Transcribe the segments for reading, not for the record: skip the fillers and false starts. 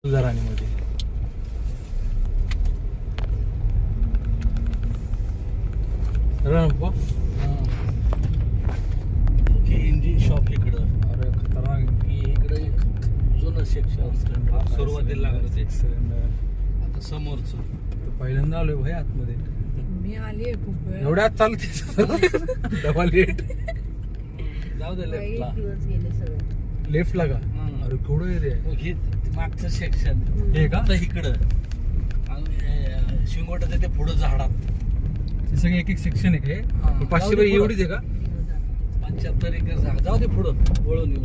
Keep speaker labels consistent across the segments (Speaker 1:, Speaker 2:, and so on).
Speaker 1: मध्ये
Speaker 2: engine shop इकडं.
Speaker 1: अरे खतरनाक
Speaker 2: इकडे जुनं सेक्शन सुरुवातीला लागलं ते
Speaker 1: सिलेंडर.
Speaker 2: आता समोरचं
Speaker 1: पहिल्यांदा आलोय भाई आतमध्ये.
Speaker 3: मी आली आहे खूप वेळ.
Speaker 1: एवढ्या आत चालते डबा लेट.
Speaker 2: जाऊ दे लेफ्टला.
Speaker 3: दिवस गेले सगळे.
Speaker 1: लेफ्टला का? अरे केवढं एरिया आहे.
Speaker 2: हे मागचं सेक्शन
Speaker 1: हे का?
Speaker 2: आता इकडं आणि शिंगोट्याचं ते पुढं झाडात
Speaker 1: ते सगळे एक एक सेक्शन आहे
Speaker 2: हा.
Speaker 1: का? 500 बाई एवढीच आहे का?
Speaker 2: 75 एकर जागा. जाऊ दे पुढं वळून येऊ.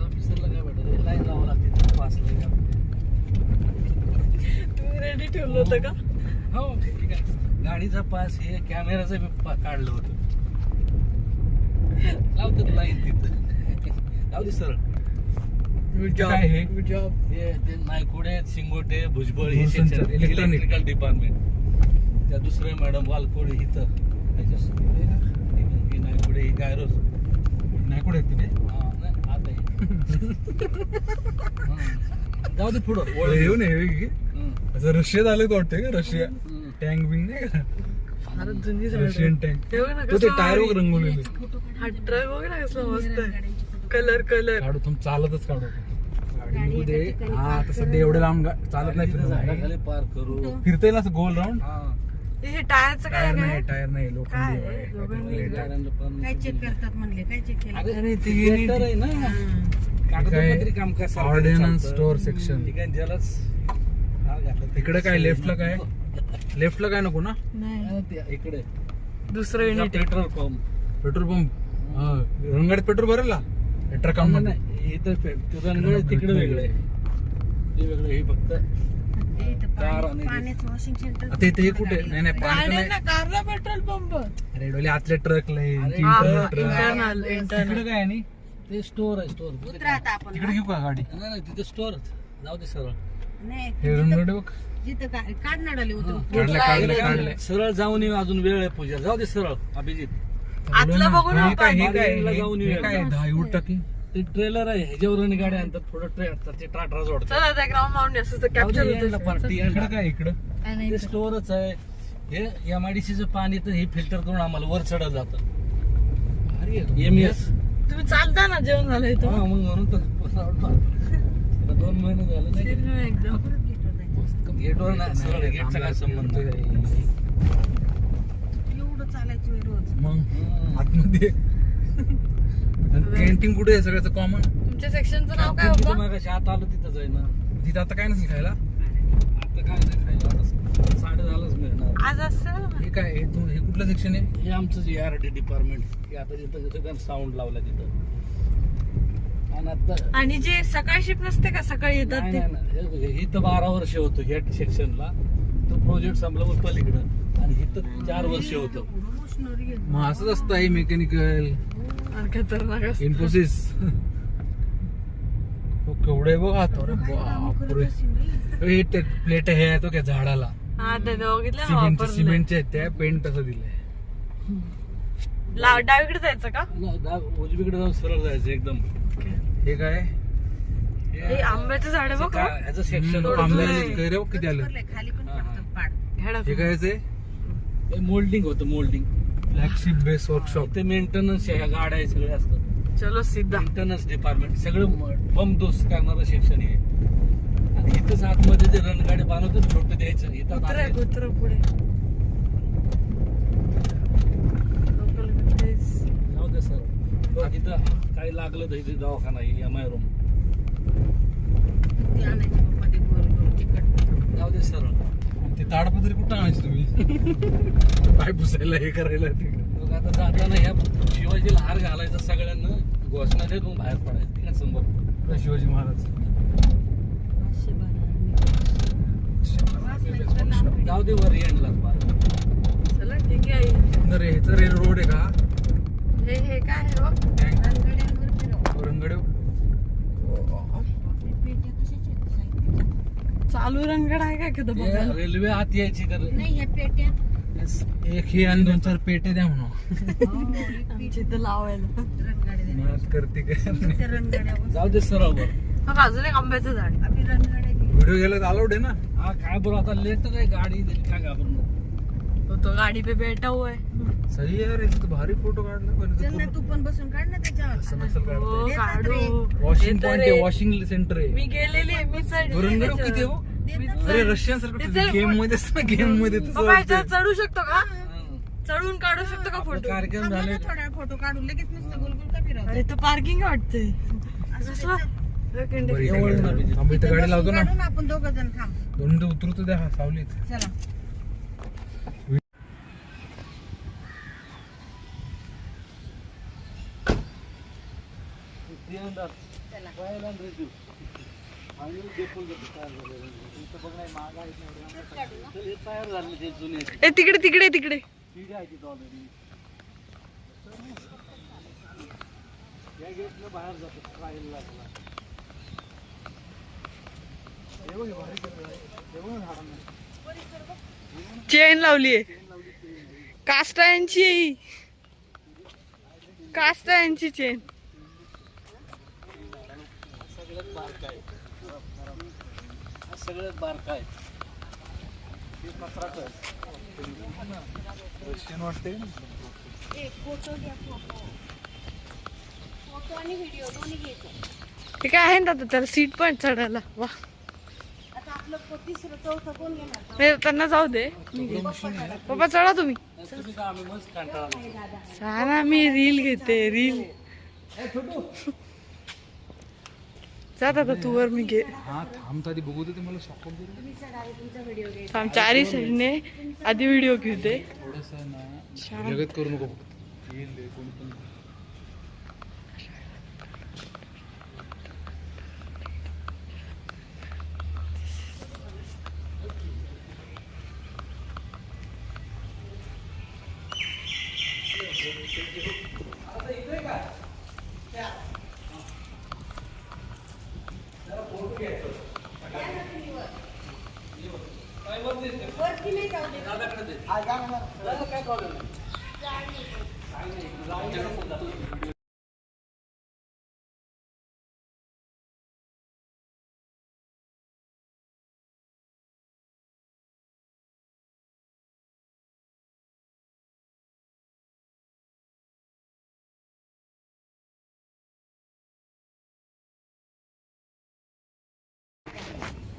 Speaker 2: ऑफिसरला काय भेटत लाईन लावावं लागते पासला.
Speaker 3: तुम्ही रेडी ठेवलं होतं का?
Speaker 2: हो ठीक आहे. गाडीचा पास हे कॅमेराचं बी काढलं होतं. लावतात लाईन तिथं. जाऊ दे सरळ.
Speaker 1: काय हे?
Speaker 2: हे ते नायकुडे शिंगोटे भुजबळ हे
Speaker 1: Bhujbal
Speaker 2: section
Speaker 1: electronic.
Speaker 2: Electrical department. त्या दुसरे मॅडम वालकोडे इथं ही नायकुडे ही गायरोस.
Speaker 1: नाही कुठे आहेत तिथे?
Speaker 2: हा नाही आता जाऊ दे पुढं वळ
Speaker 1: येऊ नये असं रशियात आलं तर वाटतंय का? रशिया टँक बिंग नाही का?
Speaker 3: फारच जुनी झाड
Speaker 1: रशियन टँक.
Speaker 3: ते बघ ना
Speaker 1: तो ते
Speaker 3: कसं
Speaker 1: टायर
Speaker 3: भारी.
Speaker 1: वगैरे रंगवलेले.
Speaker 3: हा ट्रक बघ ना कसला मस्त आहे. कलर
Speaker 1: काढू तुम्ही चालतच काढू. गाडीमध्ये हा तसं ते एवढं लांब चालत नाही फिरत.
Speaker 2: झाडाखाली पार करू.
Speaker 1: फिरतय ना असं गोल राऊंड.
Speaker 2: हा
Speaker 3: हे टायरचं काय
Speaker 1: टायर
Speaker 3: काय?
Speaker 1: नाही, टायर नाही.
Speaker 3: काय
Speaker 1: लोखंडी
Speaker 3: आहे?
Speaker 1: आहे.
Speaker 3: लोखंडी आहे.
Speaker 2: टायरांना पण
Speaker 4: काय चेक करतात म्हणले? काय चेक केलं?
Speaker 2: अरे ते वेटर आहे ना. कागदपत्री काम कसं
Speaker 1: ऑर्डिनन्स स्टोअर सेक्शन.
Speaker 2: ठिकाणी ज्यालाच हा घातलं.
Speaker 1: इकडे काय लेफ्टला काय? लेफ्टला काय नको ना?
Speaker 3: नाही
Speaker 2: हा, ते इकडे
Speaker 3: दुसरं युनिट आहे.
Speaker 2: Petrol pump.
Speaker 1: Petrol pump. रंगाडीत पेट्रोल भरेल ट्रकांमध्ये.
Speaker 2: नाही इथं रणगड तिकडे वेगळं आहे. हे वेगळं हे फक्त
Speaker 4: ते इथं
Speaker 2: कार आणि
Speaker 4: पाण्याचं वॉशिंग सेंटर.
Speaker 1: आता इथे हे कुठे? नाही नाही पाणी नाही.
Speaker 3: गाड्यांना कारला पेट्रोल पंप.
Speaker 1: अरे डोले आतले ट्रक लय.
Speaker 2: अरे,
Speaker 1: ट्रक.
Speaker 3: इंटरनल
Speaker 1: तिकडे काय आहे नी?
Speaker 2: ते स्टोर आहे स्टोर.
Speaker 4: उतरा आता आपण.
Speaker 1: तिकडे घेऊ का गाडी?
Speaker 2: नाही तिथे स्टोर. जाऊ दे सरळ.
Speaker 4: नाही
Speaker 1: हे रंगडे बघ.
Speaker 4: जिथं काढणार आली उतरून.
Speaker 1: काढले.
Speaker 2: सरळ जाऊन येऊ. अजून वेळ आहे पूजा. जाऊ दे सरळ अभिजित.
Speaker 3: आतलं बघू ना
Speaker 1: हे काय? हे काय?
Speaker 2: बारीला जाऊन
Speaker 1: हे
Speaker 2: येऊया.
Speaker 1: काय? 10 एवढं टाकी.
Speaker 2: ते ट्रेलर आहे ह्याच्यावर गाड्या आणतात. थोडं ते ट्राटरा जोडतात.
Speaker 3: चला त्या ग्राउंड माउंट असं कॅप्चर होतं.
Speaker 2: पार्टी
Speaker 1: इकडे काय? इकडं
Speaker 4: काय नाही
Speaker 2: ते स्टोअरच आहे. हे एमआयडीसीचं पाणी तर हे फिल्टर करून आम्हाला वर चढत जातं. एमएस.
Speaker 3: तुम्ही चालता ना जेवण झालं
Speaker 2: हा
Speaker 3: इथं.
Speaker 2: मग म्हणून तर 2 महिने झाले नाही.
Speaker 3: एकदम
Speaker 2: गेटवर ना सरळ गेटचा काय संबंध आहे?
Speaker 4: एवढं चालायचं होय रोज.
Speaker 1: मग आतमध्ये कॅन्टीन कुठे आहे सगळ्याचं कॉमन?
Speaker 3: तुमच्या सेक्शनचं नाव काय
Speaker 2: तिथं
Speaker 3: होतं?
Speaker 2: मागाशी आत आलो तिथंच आहे ना.
Speaker 1: तिथं आता काय नसेल खायला?
Speaker 2: आता काय नाही खायला. आता 10:30 मिळणार.
Speaker 3: आज असं
Speaker 1: हे काय? हे कुठलं सेक्शन आहे?
Speaker 2: हे आमचं जे ARD डिपार्टमेंट. हे आता तिथं सगळं साऊंड लावलं तिथं. आणि आता
Speaker 3: आणि जे सकाळी शिफ्ट नसते का सकाळी येतात
Speaker 2: नाही,
Speaker 3: ते
Speaker 2: नाही, नाही. हे इथं 12 वर्ष होतं ह्या सेक्शनला. तो प्रोजेक्ट संपला मग पलीकडं. आणि इथं 4 वर्ष होतं.
Speaker 4: एवढं मशिनरी आहे.
Speaker 1: मग असंच असतं आहे मेकॅनिकल.
Speaker 3: आणि खतरनाक असतं.
Speaker 1: इन्फोसिस. केवढे बघ हात. अरे बापरे. हे प्लेट हे आहे तो काय झाडाला
Speaker 3: हा ते बघितलं ना वापरलं.
Speaker 1: सिमेंटचे आहेत त्या. पेंट तसं दिलंय.
Speaker 3: डावीकडे जायचं का?
Speaker 2: उजवीकडे जाऊन सरळ जायचं एकदम.
Speaker 1: हे काय?
Speaker 3: हे आंब्याचं झाड आहे बघ.
Speaker 2: ह्याचं सेक्शन
Speaker 1: आंब्याचे रे किती आलं?
Speaker 4: खाली पण पडतात पाड.
Speaker 1: हे काय आहे?
Speaker 2: मोल्डिंग होतं. Moulding
Speaker 1: flagship base workshop.
Speaker 2: ते मेंटेनन्स ह्या गाड्या सगळे असतात.
Speaker 3: चलो सिद्धा.
Speaker 2: मेंटेनन्स डिपार्टमेंट सगळं पंप दोस्त करणारं सेक्शन आहे. आणि इथंच आतमध्ये ते रणगाडी बांधवतात छोटं द्यायचं. इथं
Speaker 3: कुत्रा
Speaker 2: आत-
Speaker 3: कुत्रा पुढे लोकल कुत्रेस.
Speaker 2: जाऊ दे सर. इथं काही लागलं तर इथे दवाखाना आहे. MI room.
Speaker 4: ते आणायचे पप्पा ते गोल गोल चिकट.
Speaker 2: जाऊ दे सरळ.
Speaker 1: ते ताडपत्री कुठं आणायची तुम्ही? पाय पुसायला हे करायला तिकडे.
Speaker 2: मग आता जाताना ह्या शिवाजीला हार घालायचा सगळ्यांना घोषणा देत मग बाहेर पडायचं. तिकडे समोर
Speaker 1: शिवाजी महाराज.
Speaker 4: 512.
Speaker 2: जाऊ दे वर एंडला.
Speaker 3: चला ठीक आहे.
Speaker 1: अरे ह्याचं रेल रोड आहे का?
Speaker 3: हे काय आहे बघ.
Speaker 4: रंगड्यांवर फिरव.
Speaker 1: रंगडे.
Speaker 4: पेट्या कशाच्या आहेत?
Speaker 3: चालू रंगड आहे का किती बघायला?
Speaker 2: रेल्वे आत यायची तर
Speaker 4: नाही ह्या पेट्या
Speaker 1: एक ही आणि 2-4 पेटे द्या म्हणून
Speaker 3: आमच्या इथं लावायला.
Speaker 4: रणगाड्या द्या.
Speaker 1: मग करते काय
Speaker 4: त्या रणगाड्या बस.
Speaker 2: जाऊ दे सरोवर.
Speaker 3: मग अजून एक आंब्याचं झाड.
Speaker 4: आम्ही रणगाड्या घेऊ.
Speaker 1: व्हिडिओ गेला तर अलाउड आहे ना.
Speaker 2: हा काय बरं आता लेट आहे गाडी काय घाबरून
Speaker 3: तो गाडी पे बैठा हुआ है.
Speaker 1: सही यार इथं तर भारी फोटो काढला पण
Speaker 4: चल ना, तू पण बसून काढ ना त्याच्यावर.
Speaker 1: असं नसेल
Speaker 3: हो,
Speaker 1: काढता
Speaker 3: काढू.
Speaker 1: वॉशिंग
Speaker 3: येतं
Speaker 1: पॉइंट
Speaker 3: रे.
Speaker 1: आहे वॉशिंग सेंटर आहे
Speaker 3: मी गेलेली आहे, मी चढलेली आहे
Speaker 1: रणगाडा किती
Speaker 3: त्याच्यावर.
Speaker 1: हो
Speaker 4: देतात
Speaker 1: अरे
Speaker 4: ना.
Speaker 1: रशियन सारखं
Speaker 3: तिथे-
Speaker 1: गेम मध्ये असतं ना गेम मध्ये तसं
Speaker 3: बाबा
Speaker 1: वाटतंय.
Speaker 3: ह्याच्यावर चढू शकतो का? चढून काढू शकतो का
Speaker 2: आपला
Speaker 3: फोटो?
Speaker 2: कार्यक्रम
Speaker 4: थांबा
Speaker 2: झाले
Speaker 4: ना थोडा फोटो काढू, लगेच नुसतं गोलगोल का फिरवतो?
Speaker 3: अरे तो पार्किंग वाटतंय.
Speaker 4: असं
Speaker 3: कसं?
Speaker 4: ते चल.
Speaker 1: बरं, इथे
Speaker 2: एवढं
Speaker 1: गाडी
Speaker 2: ना
Speaker 1: लावतो.
Speaker 2: बिजी.
Speaker 1: थांब, इथे
Speaker 4: इथं
Speaker 1: गाडी
Speaker 4: बसून
Speaker 1: लावतो ना
Speaker 4: काढू ना आपण दोघं जण. थांब.
Speaker 1: 2 मिनिटं उतरतो द्या हा सावलीत.
Speaker 4: चला.
Speaker 2: तयार झाले ते जुने
Speaker 3: ए तिकडे तिकडे तिकडे.
Speaker 2: पिढी आहे तिथं ऑलरेडी. या गेटनं बाहेर जातो ट्रायल लागला.
Speaker 3: चेन लावलीये. कास्टायांची आहे ही. कास्टायांची चेन.
Speaker 2: सगळ्यात बारका आहे. हा सगळ्यात बारका आहे. हे 17 आहे.
Speaker 1: रशियन वाटते
Speaker 4: एक फोटो घ्या, फोटो. फोटो आणि व्हिडिओ दोन्ही घ्यायचे.
Speaker 3: ते काय आहे ना आता त्याला सीट पण चढायला. वा
Speaker 4: आता आपलं तिसरं चौथं कोण घेणार?
Speaker 3: हे त्यांना जाऊ दे. पप्पा चढा तुम्ही.
Speaker 2: तुम्ही का आम्ही मस्त कंटाळा.
Speaker 3: सांगा मी रील घेते रील. जात आता तू वर मी घे.
Speaker 1: हा थांब आधी बघू दे ते मला शॉक करू दे.
Speaker 4: तुम्ही चढा, तुमचा व्हिडिओ घ्यायचा.
Speaker 3: आम चारी साईडने आधी व्हिडिओ घेऊ दे.
Speaker 1: थोडस ना
Speaker 3: छान.
Speaker 1: जगत करू नको फक्त. येईल रे कोणी पण.
Speaker 4: वरती नाही जाऊ दे.
Speaker 2: काय प्रॉब्लेम नाही.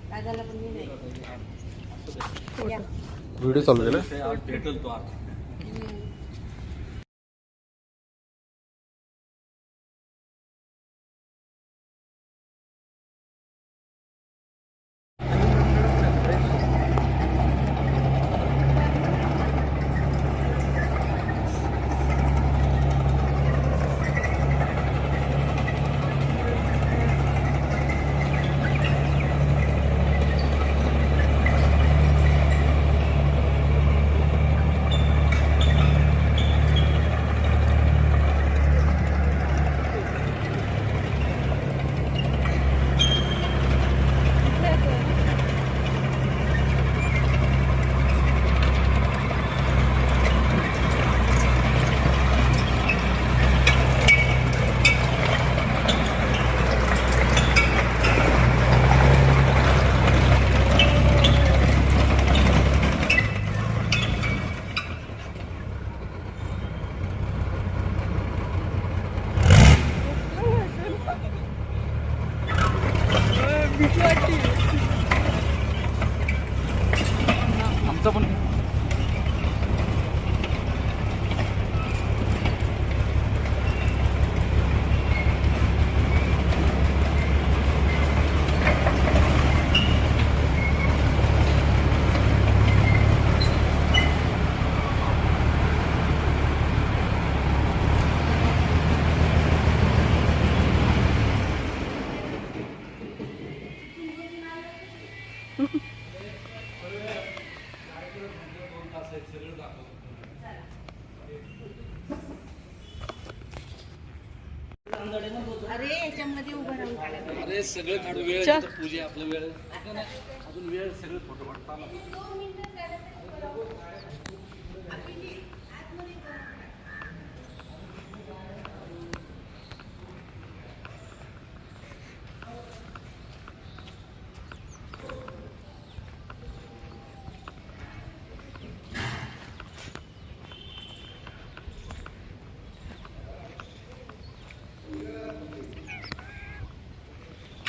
Speaker 4: दादाला पण मी नाही. या.
Speaker 1: व्हिडिओ चालू केला
Speaker 2: भेटल तो आता.
Speaker 1: आमचा पण
Speaker 4: अरे याच्यामध्ये उभं राहून काढायचं.
Speaker 2: अरे सगळं काढू वेळ आहे,
Speaker 3: चल.
Speaker 2: तिथं पूजा आपला वेळ आहे. अजून वेळ सगळं फोटो काढता आला.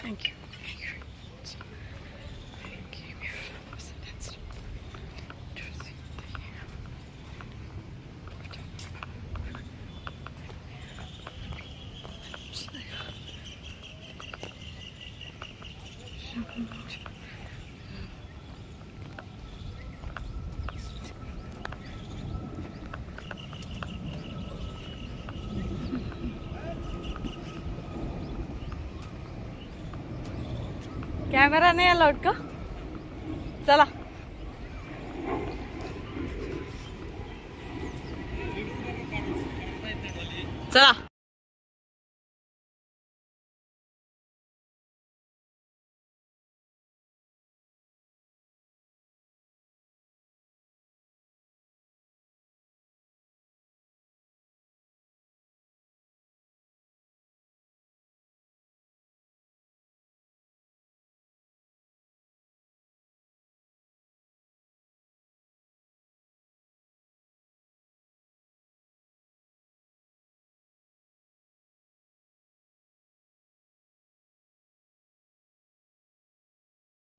Speaker 3: थँक्यू. कॅमेरा नाही अलाउड का? चला. चला.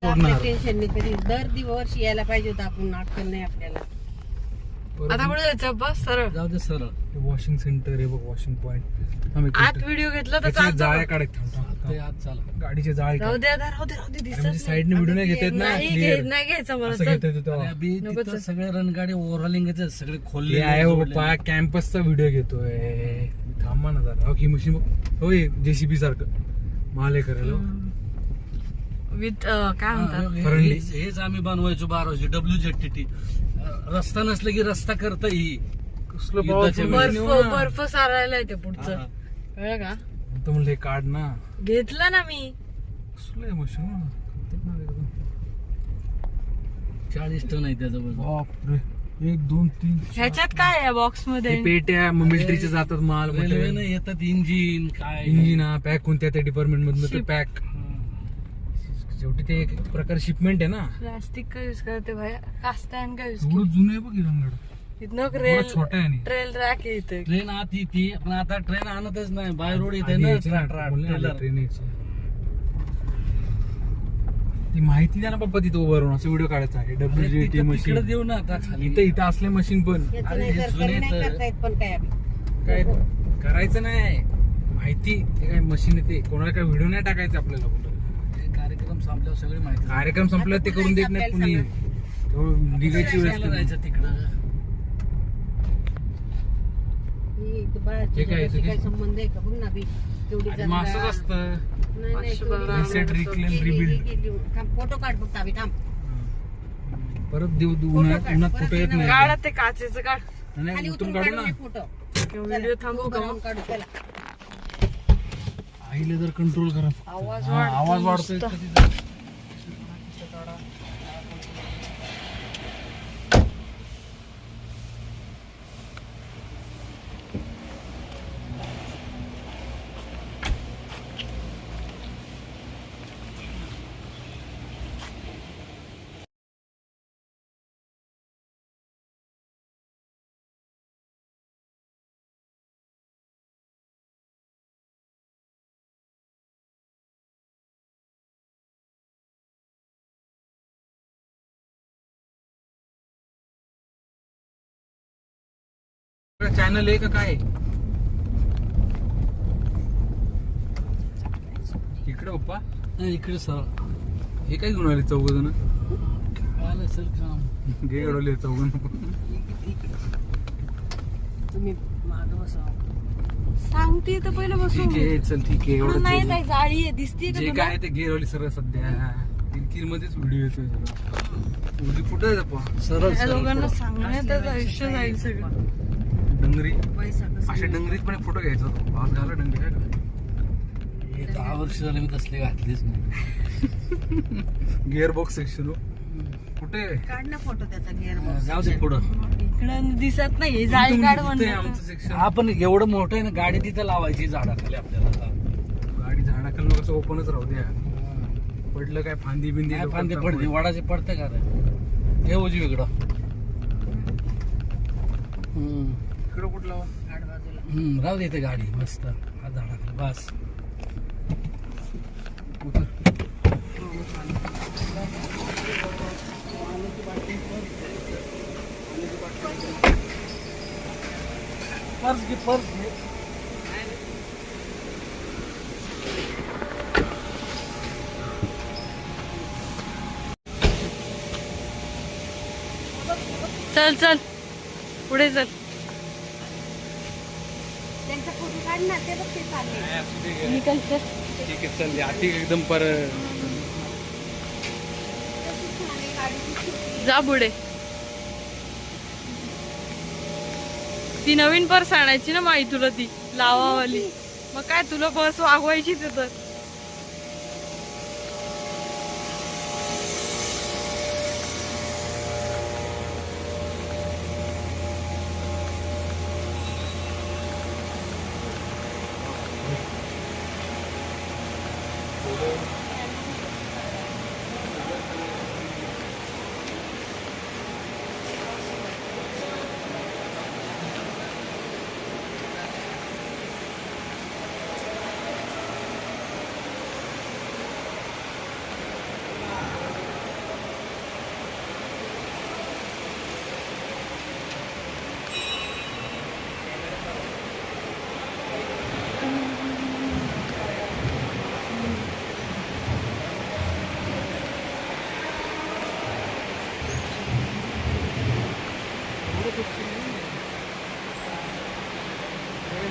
Speaker 4: टेन्शन नाही कधी दर वर्षी यायला पाहिजे होतं आपण नाटक नाही आपल्याला.
Speaker 3: आता कुठे जायचं? बस सरळ
Speaker 2: जाऊ दे सरळ.
Speaker 1: वॉशिंग सेंटर आहे बघ, वॉशिंग पॉइंट.
Speaker 3: आत व्हिडिओ घेतला तर चालतं.
Speaker 1: जाळ्या काढत थांब.
Speaker 2: ते आज चला.
Speaker 1: गाडीचे जाळे
Speaker 3: राहू दे आता, राहू दे, राहू दे. दिसत
Speaker 1: म्हणजे साईडने व्हिडिओ नाही घेता येत ना
Speaker 3: नाही
Speaker 1: क्लिअर.
Speaker 3: नाही घ्यायचं मला.
Speaker 1: असं
Speaker 3: चल.
Speaker 1: घेता येतं
Speaker 2: आणि
Speaker 1: तेव्हा.
Speaker 2: अभि
Speaker 3: नको
Speaker 2: तिथं
Speaker 3: चल.
Speaker 2: सगळे रणगाडी ओव्हरऑलिंग सगळे
Speaker 1: हे
Speaker 2: खोलले
Speaker 1: आहे हो पप्पा, कॅम्पसचा व्हिडिओ घेतोय. थांबा ना जरा. ही मशीन होय जेसीबी सारखं माल हे करायला.
Speaker 3: विथ काय म्हणतात,
Speaker 1: फरंडी.
Speaker 2: हेच आम्ही बनवायचो 12 वर्षी WZTT. रस्ता नसला की रस्ता करता ही
Speaker 1: कसलं
Speaker 2: युद्धाच्या
Speaker 1: powerful
Speaker 2: वेळेस.
Speaker 1: machine आहे हो ना.
Speaker 3: बर्फ सारायला येते पुढचं.
Speaker 2: हा.
Speaker 3: कळलं का?
Speaker 1: तर म्हणलं हे काढ ना.
Speaker 3: घेतलं ना मी.
Speaker 1: कसलं मशीन
Speaker 2: 40 टन आहे त्याजवळ.
Speaker 1: बापरे. 1 2 3
Speaker 3: ह्याच्यात काय आहे बॉक्स मध्ये?
Speaker 1: पेट्या मिलिटरीचे जातात माल.
Speaker 2: रेल्वेनं येतात इंजिन काय
Speaker 1: इंजिन पॅक कोणत्या त्या डिपार्टमेंट मधून ते
Speaker 3: Ship.
Speaker 1: पॅक. शेवटी ते एक प्रकार शिपमेंट आहे ना.
Speaker 3: प्लास्टिक का यूज करते भाई, कास्टॅन का यूज
Speaker 1: एवढं जुनं आहे बघ ही रंगड.
Speaker 3: इथनं
Speaker 1: एवढं
Speaker 3: रेल
Speaker 1: छोटा आहे आणि.
Speaker 3: ट्रेल रॅक आहे इथे.
Speaker 2: ट्रेन आत येते पण आता ट्रेन आणतच नाही. बाय रोड येते
Speaker 1: आधी
Speaker 2: ना
Speaker 1: यायची ना, बोलले ना, ट्रेन यायची. ती माहिती द्या ना पप्पा तिथं उभारून असं व्हिडिओ काढायचा आहे. WZT
Speaker 2: तिकडे
Speaker 1: मशीन
Speaker 2: देऊ ना आता खाली.
Speaker 1: इथं असले मशीन पण
Speaker 4: याचं
Speaker 2: अरे
Speaker 4: नाही
Speaker 2: हे
Speaker 4: तर
Speaker 2: जुने
Speaker 4: कमी नाही
Speaker 2: तर-
Speaker 4: करता येत पण काय आम्ही.
Speaker 1: काय करायचं नाही. माहिती ते काय मशीन येते. कोणाला काय व्हिडिओ नाही टाकायचा आपल्याला कुठं.
Speaker 2: हे कार्यक्रम संपल्यावर सगळी माहिती
Speaker 1: कार्यक्रम संपला ते करून देत नाही कुणी. निघायची वेळ असते.
Speaker 2: जायचं तिकडं.
Speaker 4: ही इथं बाहेरच्या
Speaker 1: हे काय
Speaker 4: जगाशी
Speaker 1: इथे?
Speaker 4: काय संबंध आहे का बघ ना बी तेवढी
Speaker 1: आणि मग असंच असतं.
Speaker 4: नाही नाही
Speaker 3: पाचशे
Speaker 4: तेवढी
Speaker 3: बारा.
Speaker 1: Reset, reclaim,
Speaker 4: गेली,
Speaker 1: rebuild.
Speaker 4: गेली. थांब फोटो काढ फक्त आम्ही थांब.
Speaker 1: परत उन्हाळ्यात उन्हात कुठं येत नाही.
Speaker 3: काढा ते काचेचं काढ.
Speaker 1: नाही,
Speaker 4: खाली
Speaker 1: उतरून
Speaker 4: उतरून
Speaker 1: काढू
Speaker 4: काढू
Speaker 1: ना.
Speaker 4: नये फोटो.
Speaker 3: व्हिडिओ थांबू का?
Speaker 4: उभं काढू चला.
Speaker 1: आईला जर कंट्रोल करा.
Speaker 3: आवाज
Speaker 1: हा,
Speaker 3: वाढतो
Speaker 1: आवाज वाढतोय
Speaker 3: नुसता.
Speaker 1: कधी तर. चॅनल आहे का काय? इकडे पप्पा
Speaker 2: नाही, इकडे सर
Speaker 1: हे काय घेऊन आले 4 जण?
Speaker 2: आलं सर काम.
Speaker 1: घे अडवले 4 जण.
Speaker 4: तुम्ही मागं बसा.
Speaker 3: सांगते तर पहिलं बसून.
Speaker 1: ठीक आहे चल ठीक आहे
Speaker 3: इकडून नाही
Speaker 1: एवढं
Speaker 3: ताई, जाळी आहे दिसते का
Speaker 1: जे
Speaker 3: तुला?
Speaker 1: काय ते गेरवली सर सध्या किरकिर मध्येच व्हिडिओ येतोय सगळं. कुठे आहे पप्पा?
Speaker 2: सरळ
Speaker 3: या
Speaker 2: सरळ
Speaker 3: दोघांना सांगण्यातच आयुष्य जाईल सगळं.
Speaker 1: डंगरी
Speaker 4: पैसा कसा
Speaker 1: अशा डंगरीत पण एक फोटो घ्यायचा होता. भात घाला डंगरी काय का?
Speaker 2: हे 10 वर्ष झाले मी तसले घातलेच नाही.
Speaker 1: गिअर बॉक्स सेक्शन कुठे
Speaker 4: काढ ना फोटो त्याचा गिअर
Speaker 2: जाऊ दे पुढं.
Speaker 3: इकडं दिसत नाही, जाळी काढ म्हणलं
Speaker 1: आमचं सेक्शन.
Speaker 2: आपण एवढं मोठं आहे ना, गाडी तिथं लावायची झाडाखाली आपल्याला.
Speaker 1: गाडी झाडाखाली कसं ओपनच राहू द्या. पडलं काय फांदी बिंदी
Speaker 2: काय
Speaker 1: लोकं
Speaker 2: फांदे
Speaker 1: टाकून.
Speaker 2: पडते, वडाचे पडते का रे? हे उजवीकडं.
Speaker 1: इकडं कुठला
Speaker 4: बाजूला.
Speaker 2: राहू दे इथे गाडी मस्त. हा झाडाखाली बस.
Speaker 1: उतर.
Speaker 2: पर्स घे पर्स घे.
Speaker 3: चल चल पुढे चल.
Speaker 4: त्यांचा फोटो काढ ना, ते बघ ते चालले.
Speaker 3: निकल चल.
Speaker 1: ठीक आहे चल आधी एकदम पर
Speaker 3: जा पुढे. ती नवीन पर्स आणायची ना माई तुला, ती लावावाली. मग काय तुला पर्स वागवायचीच आहे तर.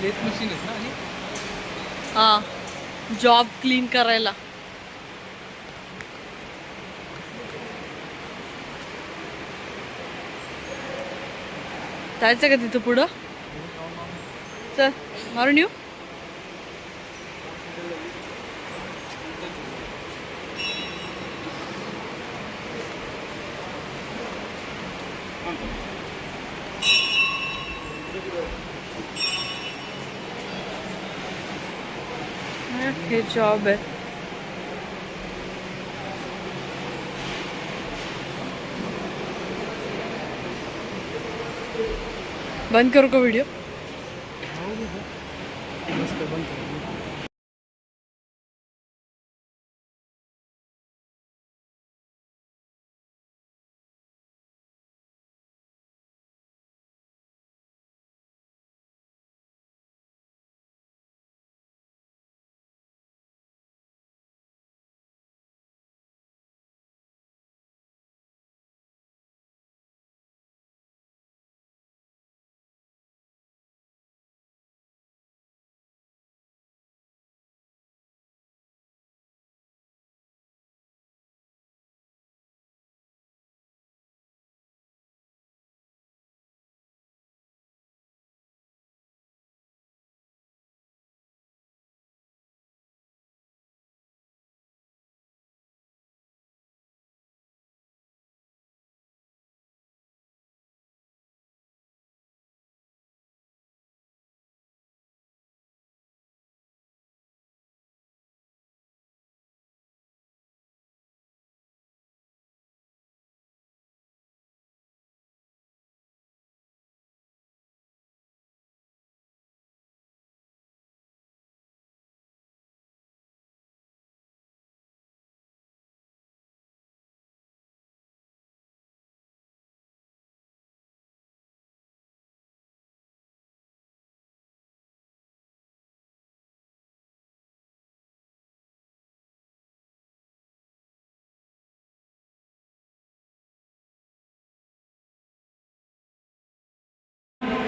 Speaker 1: लेथ मशीन आहेत ना आणि
Speaker 3: हा जॉब क्लीन करायला. जायचं का तिथं पुढं? चल मारून येऊ. हे जॉब आहे. बंद करू का व्हिडिओ?
Speaker 1: मस्त बंद कर.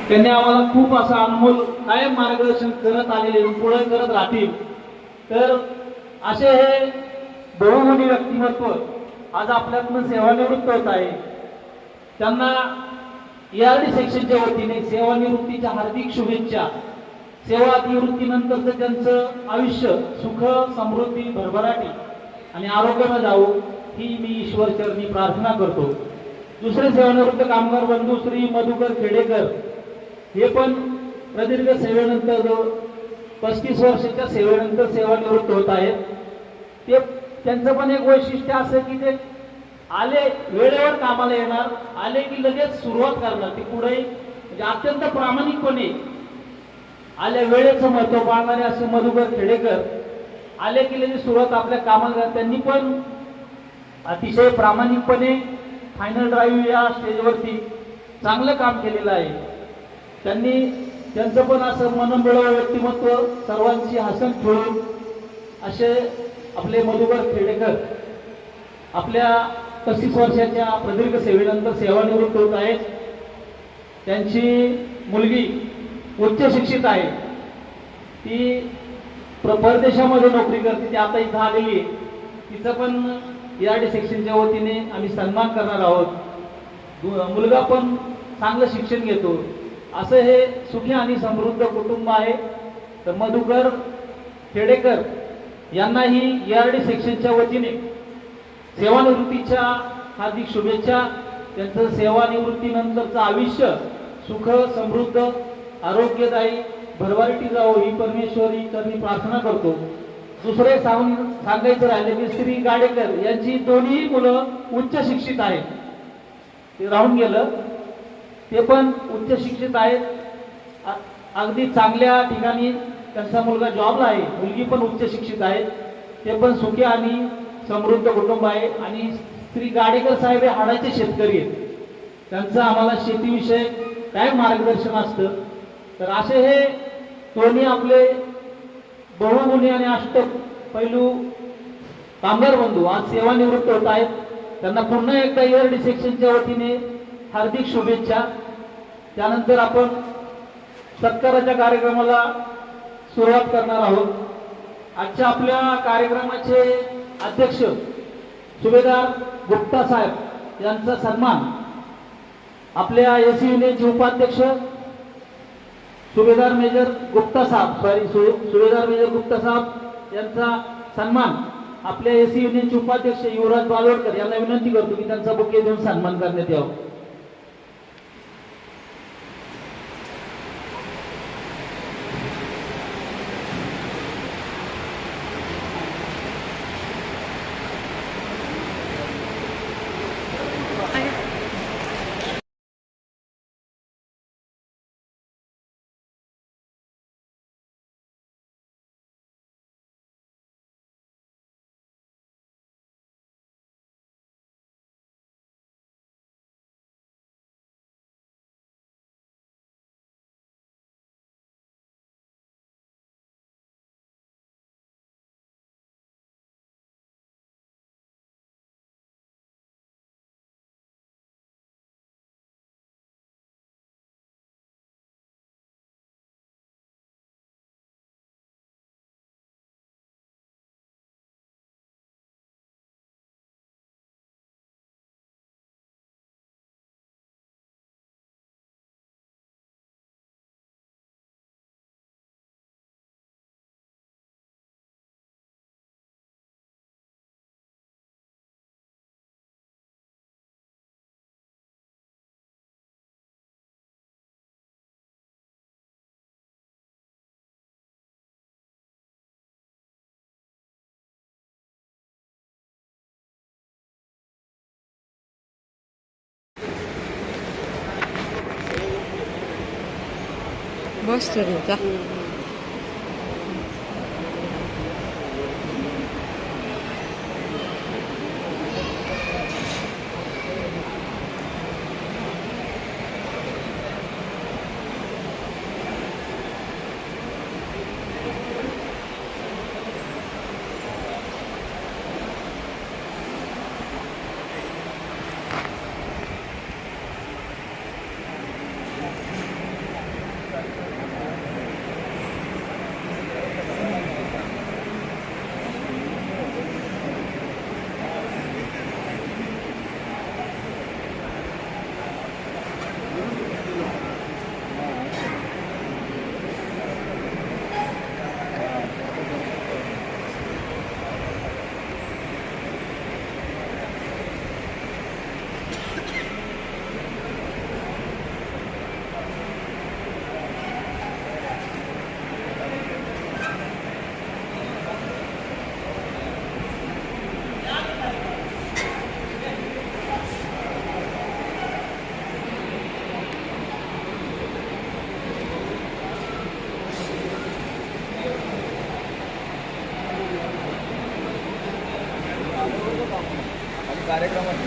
Speaker 2: त्यांनी आम्हाला खूप असं अनमोल कायम मार्गदर्शन करत आलेले, पुढे करत राहतील. तर असे हे बहुमुखी व्यक्तिमत्व आज आपल्यातनं सेवानिवृत्त होत आहे. त्यांना ERD सेक्शनच्या वतीने सेवानिवृत्तीच्या हार्दिक शुभेच्छा. सेवा निवृत्तीनंतरचं त्यांचं आयुष्य सुख समृद्धी भरभराटी आणि आरोग्यानं जावो ही मी ईश्वर चरणी प्रार्थना करतो. दुसरे सेवानिवृत्त कामगार बंधू श्री मधुकर खेडेकर हे पण प्रदीर्घ सेवेनंतर 35 वर्षाच्या सेवेनंतर सेवानिवृत्त होत आहेत. ते त्यांचं पण एक वैशिष्ट्य असं की ते आले वेळेवर कामाला येणार, आले की लगेच सुरुवात करणार. ते पुढे म्हणजे अत्यंत प्रामाणिकपणे आल्या वेळेचं महत्व पाळणारे असे मधुकर खेडेकर आले की लगेच सुरुवात आपल्या कामाला. त्यांनी पण अतिशय प्रामाणिकपणे फायनल ड्राईव्ह या स्टेजवरती चांगलं काम केलेलं आहे. त्यांनी त्यांचं पण असं मनमिळावं व्यक्तिमत्व, सर्वांची हसन खेळून असे आपले मधुकर खेडेकर आपल्या 35 वर्षाच्या प्रदीर्घ सेवेनंतर सेवानिवृत्त होत आहेत. त्यांची मुलगी उच्च शिक्षित आहे, ती परदेशामध्ये नोकरी करते, ती आता इथं आलेली आहे. तिचं पण ERD सेक्शनच्या वतीने आम्ही सन्मान करणार आहोत. मुलगा पण चांगलं शिक्षण घेतो. असं हे सुखी आणि समृद्ध कुटुंब आहे. तर मधुकर खेडेकर यांनाही ERD सेक्शनच्या वतीने सेवानिवृत्तीच्या हार्दिक शुभेच्छा. त्यांचं सेवानिवृत्तीनंतरचं आयुष्य सुख समृद्ध आरोग्यदायी भरभराटी जावं ही परमेश्वरी चरणी प्रार्थना करतो. दुसरे सांगायचं राहिले की श्री गाडेकर यांची दोन्ही मुलं उच्च शिक्षित आहेत. ते राहून गेलं, ते पण उच्च शिक्षित आहेत. अगदी चांगल्या ठिकाणी त्यांचा मुलगा जॉबला आहे, मुलगी पण उच्च शिक्षित आहे. ते पण सुखी आणि समृद्ध कुटुंब आहे. आणि श्री गाडेकर साहेब हे हाडाचे शेतकरी आहेत. त्यांचं आम्हाला शेतीविषयी काय मार्गदर्शन असतं. तर असे हे दोन्ही आपले बहुगुणी आणि अष्टपैलू कामगार बंधू आज सेवानिवृत्त होत आहेत. त्यांना पुन्हा एकदा ERD सेक्शनच्या वतीने हार्दिक शुभेच्छा. त्यानंतर आपण सत्काराच्या कार्यक्रमाला सुरुवात करणार आहोत. आजच्या आपल्या कार्यक्रमाचे अध्यक्ष सुभेदार गुप्ता साहेब यांचा सन्मान, आपल्या AC युनियनचे उपाध्यक्ष सुभेदार मेजर गुप्ता साहेब यांचा सन्मान आपल्या AC युनियनचे उपाध्यक्ष युवराज बालोडकर यांना विनंती करतो की त्यांचा बुके देऊन सन्मान करण्यात यावा.
Speaker 3: बस तरी का
Speaker 5: कार्यक्रमात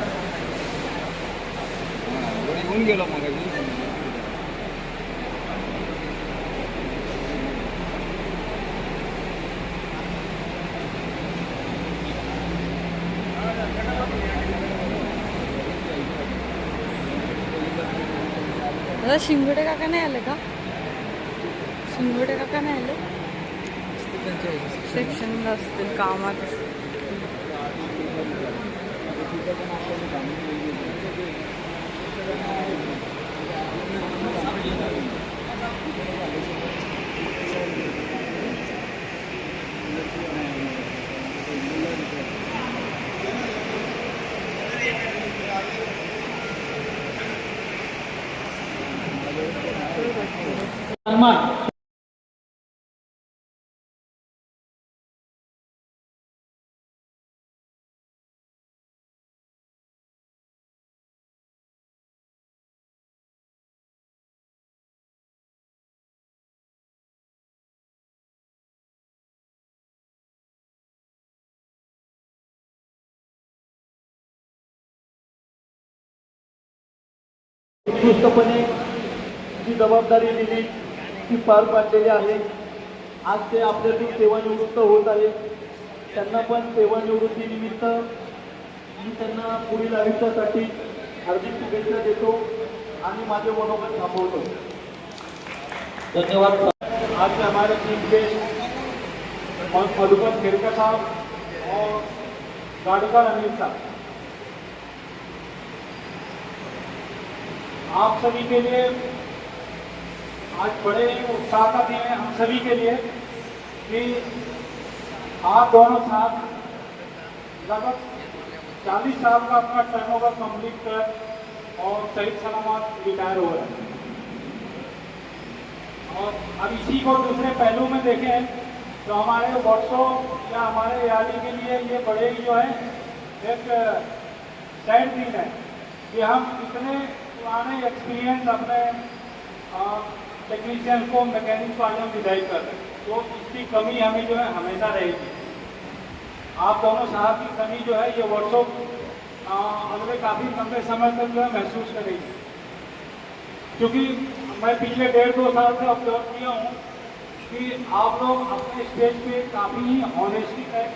Speaker 5: येऊन गेलो मग
Speaker 3: दादा शिंगोटे काका नाही आले का? शिंगोटे काका नाही आले? सेक्शनला असतील, कामात असतील.
Speaker 2: सन्मान उत्कृष्टपणे जी जबाबदारी दिली ती पार पाडलेली आहे. आज ते आपल्यातून सेवानिवृत्त होत आहे. त्यांना पण सेवानिवृत्तीनिमित्त मी त्यांना पुढील आयुष्यासाठी हार्दिक शुभेच्छा देतो आणि माझे मनोगत थांबवतो. धन्यवाद. आज हमारे टीम के मधुकर खेरकर साहब और गाड़ीकर अनिल साहब, आप सभी के लिए आज बड़े उत्साह का दिन है हम सभी के लिए कि आप दोनों साथ लगभग 40 साल का अपना टर्नओवर कंप्लीट कर और सही सलामत रिटायर हो रहे हैं. और अब इसी को दूसरे पहलू में देखें तो हमारे वर्कशॉप या हमारे यारी के लिए ये बड़े जो है एक सैड दिन है कि हम इतने पुराने एक्सपीरियंस अपने टेक्नीशियन को, मैकेनिक को आज हम विदाई कर रहे हैं. तो इसकी कमी हमें जो है हमेशा रहेगी. आप दोनों साहब की कमी जो है ये वर्कशॉप अगले काफ़ी लंबे समय तक जो है महसूस करेगी. क्योंकि मैं पिछले 1.5-2 साल से ऑब्जर्व किया हूँ कि आप लोग अपने स्टेज पे काफ़ी ही ऑनेस्टी है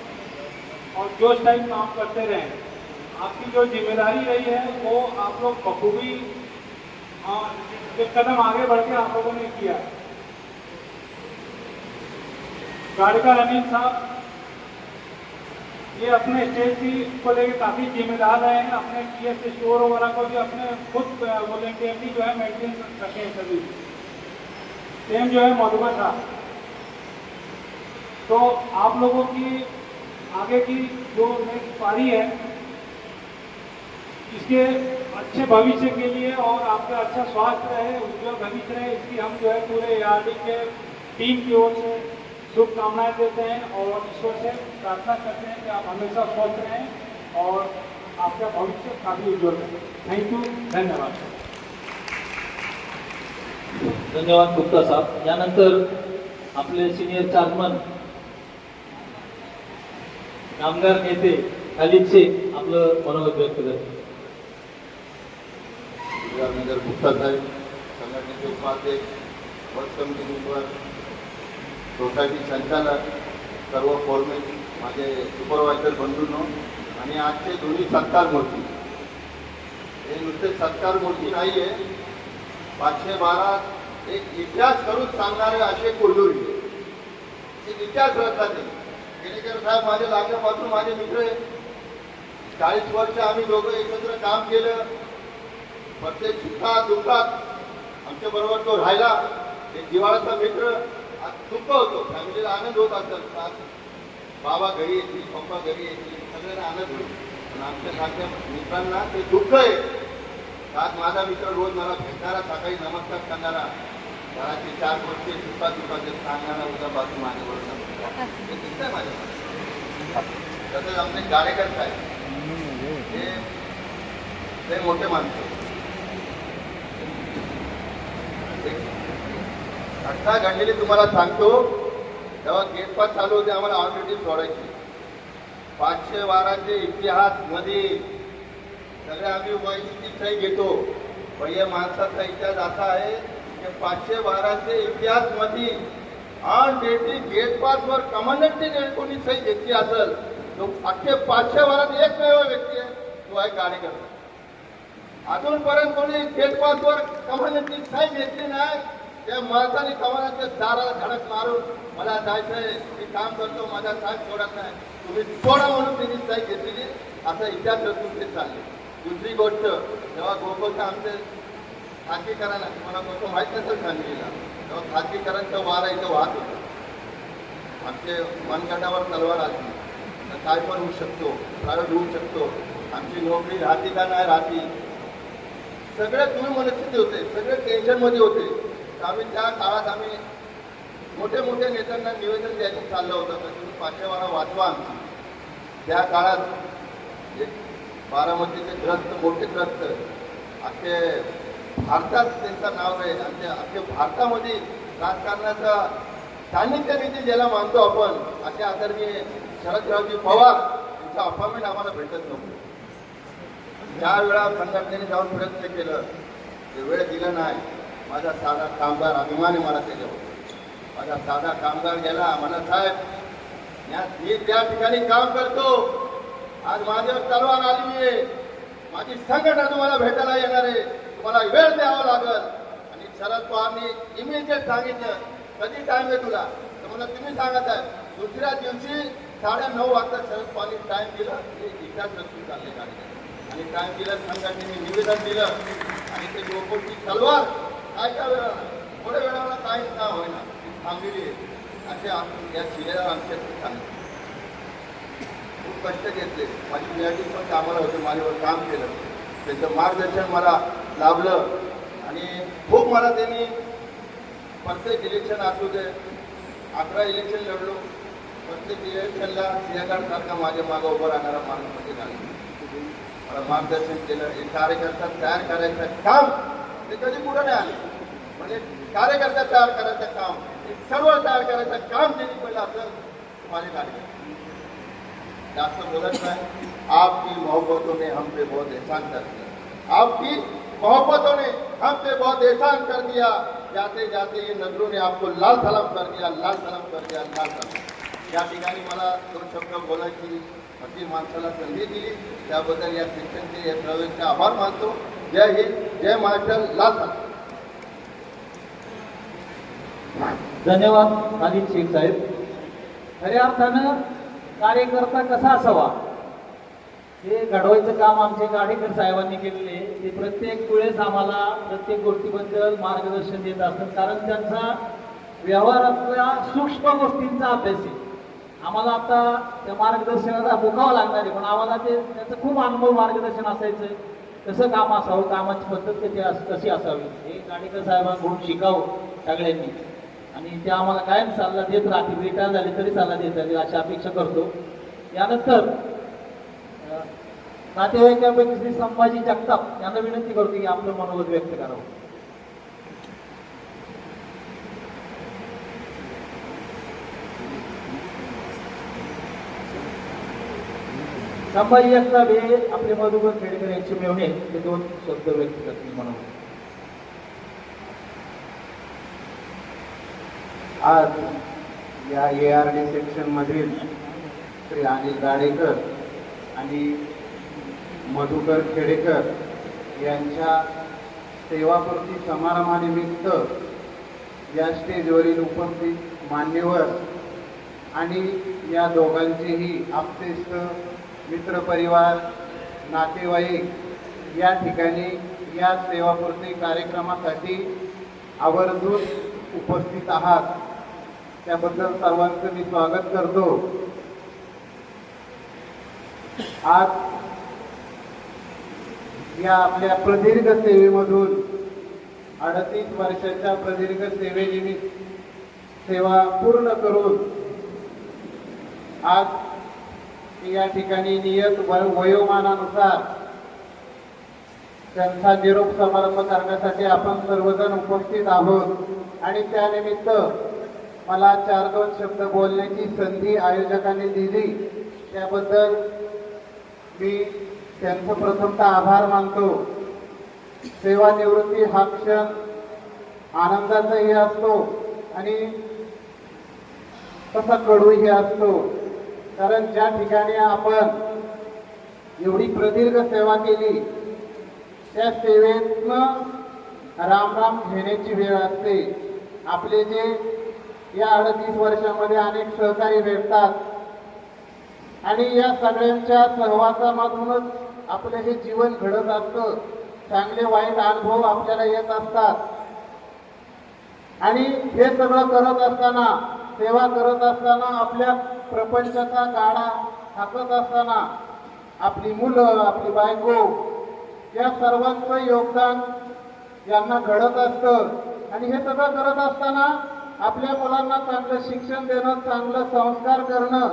Speaker 2: और जोश टाइप काम करते रहे. आपकी जो जिम्मेदारी रही है वो आप लोग बखूबी एक कदम आगे बढ़ के आप लोगों ने किया. गाड़ीकर अनिल साहब ये अपने स्टेज की को लेकर काफ़ी जिम्मेदार रहे हैं. अपने टीएस स्टोर वगैरह को भी अपने खुद वॉलेंटियरली जो है मेंटेन रखे हैं सभी. सेम जो है मधुकर साहब. तो आप लोगों की आगे की जो नेक्स्ट पारी है इसके अच्छे भविष्य के लिए और आपका अच्छा स्वास्थ्य रहे, उज्जवल भविष्य रहे, इसकी हम जो है पूरे ARD के टीम की ओर से शुभकामनाएं देते हैं और ईश्वर से प्रार्थना करते हैं कि आप हमेशा स्वस्थ रहें और आपका भविष्य काफ़ी उज्जवल रहे. Thank you. धन्यवाद. धन्यवाद गुप्ता साहब. यानंतर आपले सिनियर चार्जमन कामगार नेते खालिद शेख आपलं मनोगत व्यक्त करतील.
Speaker 5: नगर गुप्ता साहेब, संघटनेचे उपाध्यक्ष, वर्क कमिटी मेंबर, सोसायटी संचालक, सर्व फोरमेन, माझे सुपरवायझर बंधूंनो आणि आजचे दोन्ही सत्कार मूर्ती. हे नुसते सत्कार मूर्ती नाही आहे, 512 एक इतिहास करून सांगणारे असे कोल्हूरी एक इतिहास रचला. ते केलेकर साहेब माझे लागल्यापासून माझे मित्र आहे. 40 वर्ष आम्ही दोघं एकत्र काम केलं. प्रत्येक सुखात दुःखात आमच्या बरोबर तो राहिला. एक जिव्हाळ्याचा मित्र. आज दुःख होतो, फॅमिलीला आनंद होत असत. बाबा घरी येतील, पप्पा घरी येतील, सगळ्यांना आनंद होईल. पण आमच्यासारख्या मित्रांना ते दुःख आहे. आज माझा मित्र रोज मला भेटणारा, सकाळी नमस्कार करणारा, घराचे 4 वर्षे सुखात सांगणारा उद्या बाजू माझ्याबरोबर हे दिसतंय माझ्या. तसंच आमचे गाडेकर साहेब हे मोठे माणसं. घटना घडलेली तुम्हाला सांगतो. तेव्हा गेट पास चालू होते, आम्हाला ऑलरेडी सोडायची. 512 इतिहास मध्ये सगळे आम्ही वैयक्तिक सही घेतो. पण या माणसाचा इतिहास असा आहे की 512 इतिहास मध्ये ऑन डेटी गेट पास वर कमांडंटने कोणी सही घेतली असेल, तो अख्खे 512 एकमेव व्यक्ती आहे, तो आहे गाडेकर. अजूनपर्यंत कोणी गेटपासवर कमानाची साई घेतली नाही. त्या माणसाने कमानाच्या दाराला धडक मारून मला जायचंय, मी काम करतो, माझा साहेब सोडत नाही, तुम्ही सोडा म्हणून त्यांनी साई घेतलेली, असा इतिहास रचून ते चालले. दुसरी गोष्ट, जेव्हा गोकुळचं आमचे खाजगीकरण, मला गोष्ट माहीत नसेल सांगलीला, तेव्हा खाजगीकरणचा वारा इथं वाहत होता. आमचे मनगटावर तलवार आली, तर काय पण होऊ शकतो, प्रायव्हेट होऊ शकतो, आमची नोकरी राहते का नाही राहती, सगळे तुम्ही मनस्थिती होते, सगळे टेन्शनमध्ये होते. तर आम्ही त्या काळात आम्ही मोठे मोठे नेत्यांना निवेदन द्यायचं चाललं होतं, तर तुम्ही पाचव्याला वाचवा आमची. त्या काळात एक बारामतीचे ग्रस्त, मोठे ग्रस्त, अख्खे भारतात त्यांचं नाव आहे, आणि ते अख्खे भारतामध्ये राजकारणाचा सान्निध्य निधी ज्याला मानतो आपण, असे आदरणीय शरदरावजी पवार यांचं अपॉइंटमेंट आम्हाला भेटत नव्हतं. ज्या वेळा संघटनेने जाऊन प्रयत्न केलं, ते वेळ दिलं नाही. माझा साधा कामगार, अभिमानी मला त्याच्यावर, माझा साधा कामगार गेला, मला साहेब मी त्या ठिकाणी काम करतो, आज माझ्यावर तलवार आली आहे, माझी संघटना तुम्हाला भेटायला येणार आहे, तुम्हाला वेळ द्यावा लागल. आणि शरद पवारनी इमिजिएट सांगितलं, कधी टाइम आहे तुला, तर मला तुम्ही सांगत आहे. दुसऱ्या दिवशी 9:30 वाजता शरद पवारनी टाइम दिलं, हे इतिहास रचून चालले गाडी, आणि टाइम दिलं, संघटनेने निवेदन दिलं, आणि ते गोकुळची तलवार काय वेळा, थोड्या वेळाला काय का होईना थांबलेली आहे. असे या शिलेला आमच्या सांगितलं. खूप कष्ट घेतले, माझी पीएचडी पण कामाला होते, माझ्यावर काम केलं, त्यांचं मार्गदर्शन मला लाभलं, आणि खूप मला त्यांनी प्रत्येक इलेक्शन असू दे, 11 इलेक्शन लढलो, प्रत्येक इलेक्शनला सिंहगडसारखा माझ्या मागं उभं राहणारा माणूस म्हणजे झाला, मला मार्गदर्शन केलं. एक कार्यकर्ता तयार करायचं काम ते कधी पुढे नाही आले, म्हणजे कार्यकर्ता तयार करायचं काम, सर्व तयार करायचं काम त्यांनी पहिलं असं माझे कार्यकर्ते. जास्त बोलत नाही. आपकी मोहब्बतों ने हम पे बहुत एहसान कर दिया, आपकी मोहब्बतों ने हम पे बहुत एहसान कर दिया, जाते जाते ये नजरों ने आपको लाल सलाम कर दिया, लाल सलाम कर दिया, लाल सलाम. या ठिकाणी मला 2 शब्द बोलायची अति माणसाला संधी दिली, त्याबद्दल या शिक्षणचे, या प्रवेशचे आभार मानतो. जय हिंद, जय महाराष्ट्र, लाल सलाम.
Speaker 2: धन्यवाद खालिद शेख साहेब. खऱ्या अर्थानं कार्यकर्ता कसा असावा हे घडवायचं काम आमचे गाडेकर साहेबांनी केलेले आहे. ते प्रत्येक वेळेस आम्हाला प्रत्येक गोष्टीबद्दल मार्गदर्शन देत असतात, कारण त्यांचा व्यवहारातल्या सूक्ष्म गोष्टींचा अभ्यास आहे. आम्हाला आता त्या मार्गदर्शनाला मुकावं लागणार आहे, पण आम्हाला त्याचं खूप अनुभव मार्गदर्शन असायचं, कसं काम असावं, कामाची पद्धत कशी असावी, हे गाडेकर साहेबांकडून शिकावं सगळ्यांनी, आणि ते आम्हाला कायम सल्ला देत राहतील. रिटायर झाले तरी सल्ला देत राहतील अशी अपेक्षा करतो. यानंतर नातेवाईकांपैकी श्री संभाजी जगताप यांना विनंती करतो की आपलं मनोगत व्यक्त करावं. संभाजी जगताप हे आपले मधुकर खेडेकर यांचे मेवणे, ते 2 शब्द व्यक्त करतील म्हणून.
Speaker 6: आज या ARD सेक्शन मधील श्री अनिल गाडेकर आणि मधुकर खेडेकर यांच्या सेवापूर्ती समारंभानिमित्त या स्टेजवरील उपस्थित मान्यवर आणि या दोघांचेही आप्तेष्ट, मित्रपरिवार, नातेवाईक या ठिकाणी या सेवापूर्ती कार्यक्रमासाठी आवर्जून उपस्थित आहात, त्याबद्दल सर्वांचं मी स्वागत करतो. आज या आपल्या प्रदीर्घ सेवेमधून 38 वर्षाच्या प्रदीर्घ सेवेनिमित्त सेवा पूर्ण करून आज या ठिकाणी नियत वयोमानानुसार त्यांचा निरोप समारंभ करण्यासाठी आपण सर्वजण उपस्थित आहोत. आणि त्यानिमित्त मला 4-2 शब्द बोलण्याची संधी आयोजकांनी दिली, त्याबद्दल मी त्यांचं प्रथमतः आभार मानतो. सेवानिवृत्ती हा क्षण आनंदाचाही असतो आणि तसा कडूही असतो, कारण ज्या ठिकाणी आपण एवढी प्रदीर्घ सेवा केली त्या सेवेतनं रामराम घेण्याची वेळ असते. आपले जे या 38 वर्षामध्ये अनेक सहकारी भेटतात आणि या सगळ्यांच्या सहवासामधूनच आपलं हे जीवन घडत असतं. चांगले वाईट अनुभव आपल्याला येत असतात आणि हे सगळं करत असताना, सेवा करत असताना, आपल्या प्रपंचाचा गाडा हाकत असताना आपली मुलं, आपली बायको या सर्वांचं योगदान यांना घडत असतं. आणि हे सगळं करत असताना आपल्या मुलांना चांगलं शिक्षण देणं, चांगलं संस्कार करणं,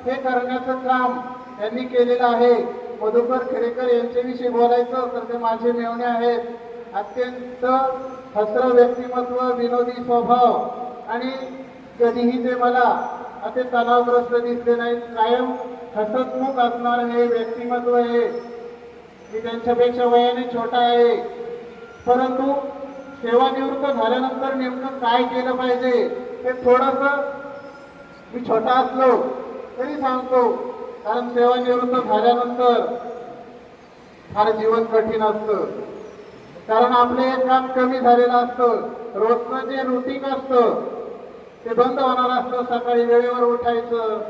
Speaker 6: हे करण्याचं काम त्यांनी केलेलं आहे. मधुकर खेडेकर यांच्याविषयी बोलायचं तर ते माझे मेवणे आहेत. अत्यंत हसरं व्यक्तिमत्व, विनोदी स्वभाव आणि कधीही ते मला असे तणावग्रस्त दिसले नाहीत. कायम हसतमुख असणारं हे व्यक्तिमत्व आहे. मी त्यांच्यापेक्षा वयाने छोटा आहे, परंतु सेवानिवृत्त झाल्यानंतर नेमकं काय केलं पाहिजे हे थोडंसं मी छोटा असलो तरी सांगतो. कारण सेवानिवृत्त झाल्यानंतर फार जीवन कठीण असतं. कारण आपलं एक काम कमी झालेलं असतं. रोजचं जे रुटीन असतं ते बंद होणार असतं. सकाळी वेळेवर उठायचं,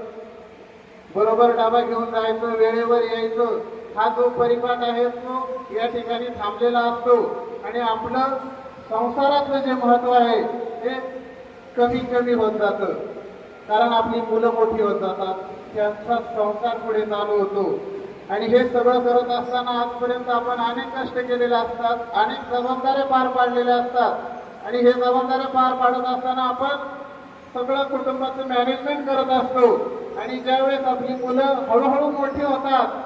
Speaker 6: बरोबर डबा घेऊन जायचं, वेळेवर यायचं. हा जो परिपाठ आहे तो या ठिकाणी थांबलेला असतो आणि आपलं संसारातलं जे महत्व आहे ते कमी कमी होत जातं. कारण आपली मुलं मोठी होत जातात, त्यांचा संसार पुढे चालू होतो. आणि हे सगळं करत असताना आजपर्यंत आपण अनेक कष्ट केलेले असतात, अनेक जबाबदाऱ्या पार पाडलेल्या असतात आणि हे जबाबदाऱ्या पार पाडत असताना आपण सगळं कुटुंबाचं मॅनेजमेंट करत असतो. आणि ज्यावेळेस आपली मुलं हळूहळू मोठी होतात,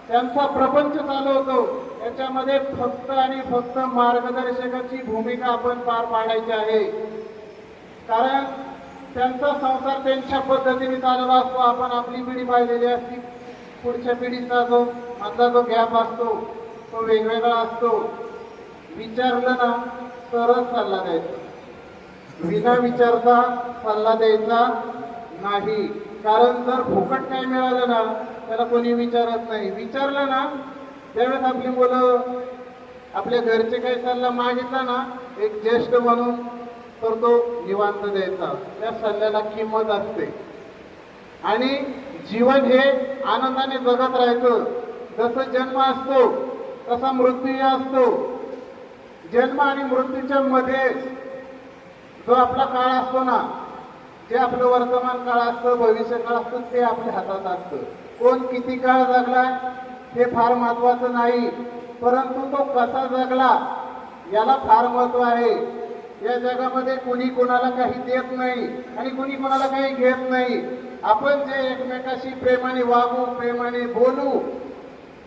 Speaker 6: त्यांचा प्रपंच चालू होतो, त्याच्यामध्ये फक्त आणि फक्त मार्गदर्शकाची भूमिका आपण पार पाडायची आहे. कारण त्यांचा संसार त्यांच्या पद्धतीने चालत असतो. आपण आपली पिढी पाहिलेली असती. पुढच्या पिढीचा जो मधला जो गॅप असतो तो वेगवेगळा असतो. विचारलं ना तरच सल्ला द्यायचा, विना विचारता सल्ला द्यायचा नाही. कारण जर फुकट काय मिळालं ना त्याला कोणी विचारत नाही. विचारलं ना त्यावेळेस आपली मुलं, आपल्या घरचे काही सल्ला मागितला ना, एक ज्येष्ठ म्हणून तर तो निवांत द्यायचा. त्या सल्ल्याला किंमत असते. आणि जीवन हे आनंदाने जगत राहायचं. जसं जन्म असतो तसा मृत्यू असतो. जन्म आणि मृत्यूच्या मध्ये जो आपला काळ असतो ना, जे आपलं वर्तमान काळ असतं, भविष्य काळ असतं, ते आपल्या हातात असतं. कोण किती काळ जगलाय हे फार महत्वाचं नाही, परंतु तो कसा जगला याला फार महत्व आहे. या जगामध्ये कुणी कोणाला काही देत नाही आणि कुणी कोणाला काही घेत नाही. आपण जे एकमेकाशी प्रेमाने वागू, प्रेमाने बोलू,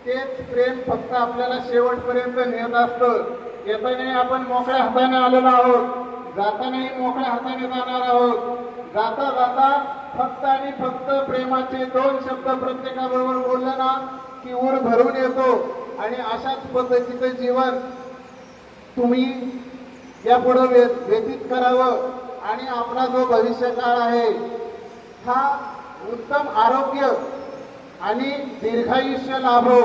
Speaker 6: तेच प्रेम फक्त आपल्याला शेवटपर्यंत नेत असतं. येताना आपण मोकळ्या हाताने आलेलो आहोत, जातानाही मोकळ्या हाताने जाणार आहोत. जाता जाता फक्त आणि फक्त प्रेमाचे 2 शब्द प्रत्येकाबरोबर बोललं ना की ऊर भरून येतो. आणि अशाच पद्धतीचं जीवन तुम्ही यापुढे व्यतीत करावं. आणि आपला जो भविष्य काळ आहे हा उत्तम आरोग्य आणि दीर्घायुष्य लाभो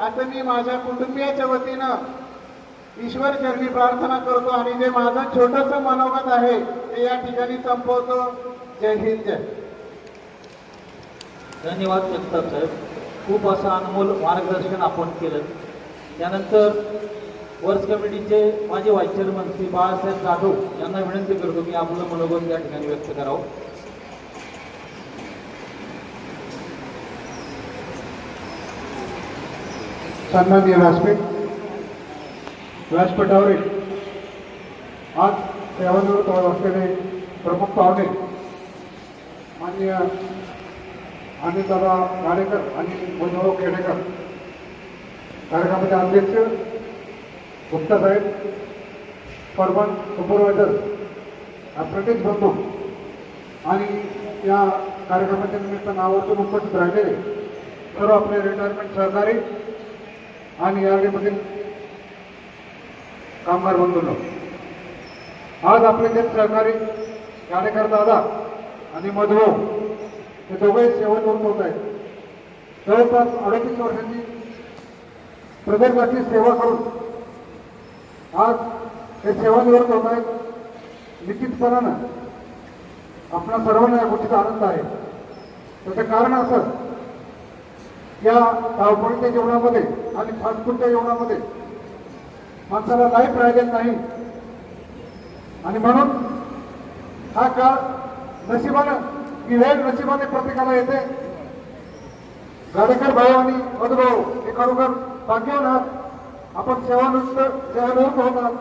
Speaker 6: असं मी माझ्या कुटुंबियाच्या वतीनं ईश्वर चरणी प्रार्थना करतो. आणि जे माझं छोटंसं मनोगत आहे ते या ठिकाणी संपवतो. जय हिंद, जय.
Speaker 2: धन्यवाद जगताप साहेब. खूप असं अनमोल मार्गदर्शन आपण केलं. त्यानंतर वर्ष कमिटीचे माझे व्हाईस चेअरमन श्री बाळासाहेब जाधव यांना विनंती करतो की आपलं मनोगत या ठिकाणी व्यक्त करावं.
Speaker 6: सन्माननीय व्यासपीठ, व्यासपीठावरील आज सेवानिवृत्त होत असलेले प्रमुख पाहुणे माननीय अनिलदादा गाडेकर आणि मधुभाऊ खेडेकर, कार्यक्रमाचे अध्यक्ष गुप्ता साहेब, परमन सुपरवायझर, अप्रेंटिस बंधू आणि या कार्यक्रमाच्या निमित्तानं आवर्जून उपस्थित राहिलेले सर्व आपले रिटायरमेंट सहकारी आणि यार्डीमधील कामगार बंधूंनो, आज आपले जे सहकारी गाडेकर दादा आणि मधुभाऊ हे दोघे सेवानिवृत्त होत आहेत. जवळपास 38 वर्षांची प्रदीर्घाची सेवा करून आज हे सेवानिवृत्त होत आहेत निश्चितपणानं आपल्या सर्वांना या गोष्टीचा आनंद आहे. त्याचं कारण असं या धावपळीच्या जीवनामध्ये आणि फास्टफूडच्या जीवनामध्ये माणसाला लाईफ राहिलेलं नाही आणि म्हणून हा काळ नशिबानं ही वेळ नशिबाने प्रत्येकाला येते. गाडेकर भाऊ आणि मधुभाऊ हे खरोखर भाग्यवान आहात. आपण सेवानिवृत्त होतात,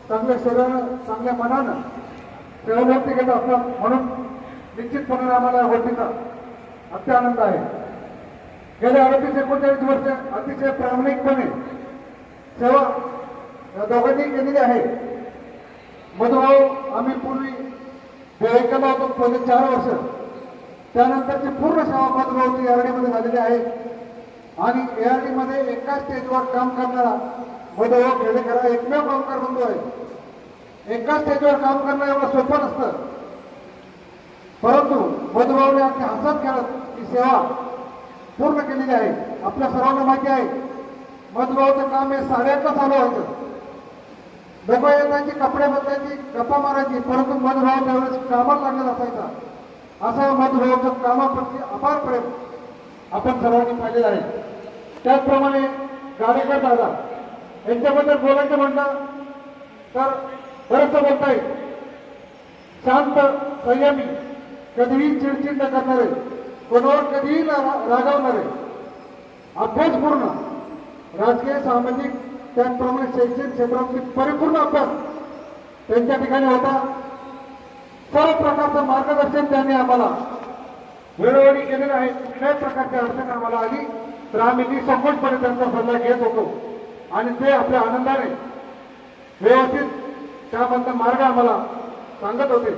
Speaker 6: चांगल्या शरीरानं चांगल्या मनानं सेवानिवृत्ती घेत असतात म्हणून निश्चितपणे आम्हाला या गोष्टीचा अत्य आनंद आहे. गेल्या 38-39 वर्ष अतिशय प्रामाणिकपणे सेवा या दोघांनी केलेली आहे. मधुभाऊ आम्ही पूर्वी बेळगावला होतो पहिले 4 वर्ष, त्यानंतरची पूर्ण सेवा मधुभाऊची ARD झालेली आहे आणि ARD मध्ये एकाच स्टेजवर काम करणारा मधुभाऊ खेडेकर हा एकमेव कामगार बंधू आहे. एकाच स्टेजवर काम करणं एवढं सोपं नसतं, परंतु मधुभाऊने अगदी हसत खेळत ही सेवा पूर्ण केलेली आहे. आपल्या सर्वांना माहिती आहे मधुभाऊचं काम हे 8:30ला चालू व्हायचं. लोक त्यांची कपडे बदलायची, गप्पा मारायची, परंतु मधुभाऊ त्यावेळेस कामाला लागलेला असायचा. असं मधुभाऊचं कामाप्रती अपार प्रेम आपण सर्वांनी पाहिलेलं आहे. त्याचप्रमाणे गाडेकर दादा यांच्याबद्दल बोलायचं म्हटलं तर बरंचसं बोलता येईल. शांत, संयमी, कधीही चिडचिड न करणारे, कोणावर कधीही रागावणारे, अभ्यासपूर्ण, राजकीय, सामाजिक, त्याचप्रमाणे शैक्षणिक क्षेत्रातील परिपूर्ण अभ्यास त्यांच्या ठिकाणी होता. सर्व प्रकारचं मार्गदर्शन त्यांनी आम्हाला वेळोवेळी केलेलं आहे. कुठल्याही प्रकारची अडचण आम्हाला आली तर आम्ही निसंकोचपणे त्यांचा सल्ला घेत होतो आणि ते आपल्या आनंदाने व्यवस्थित त्यामधला मार्ग आम्हाला सांगत होते.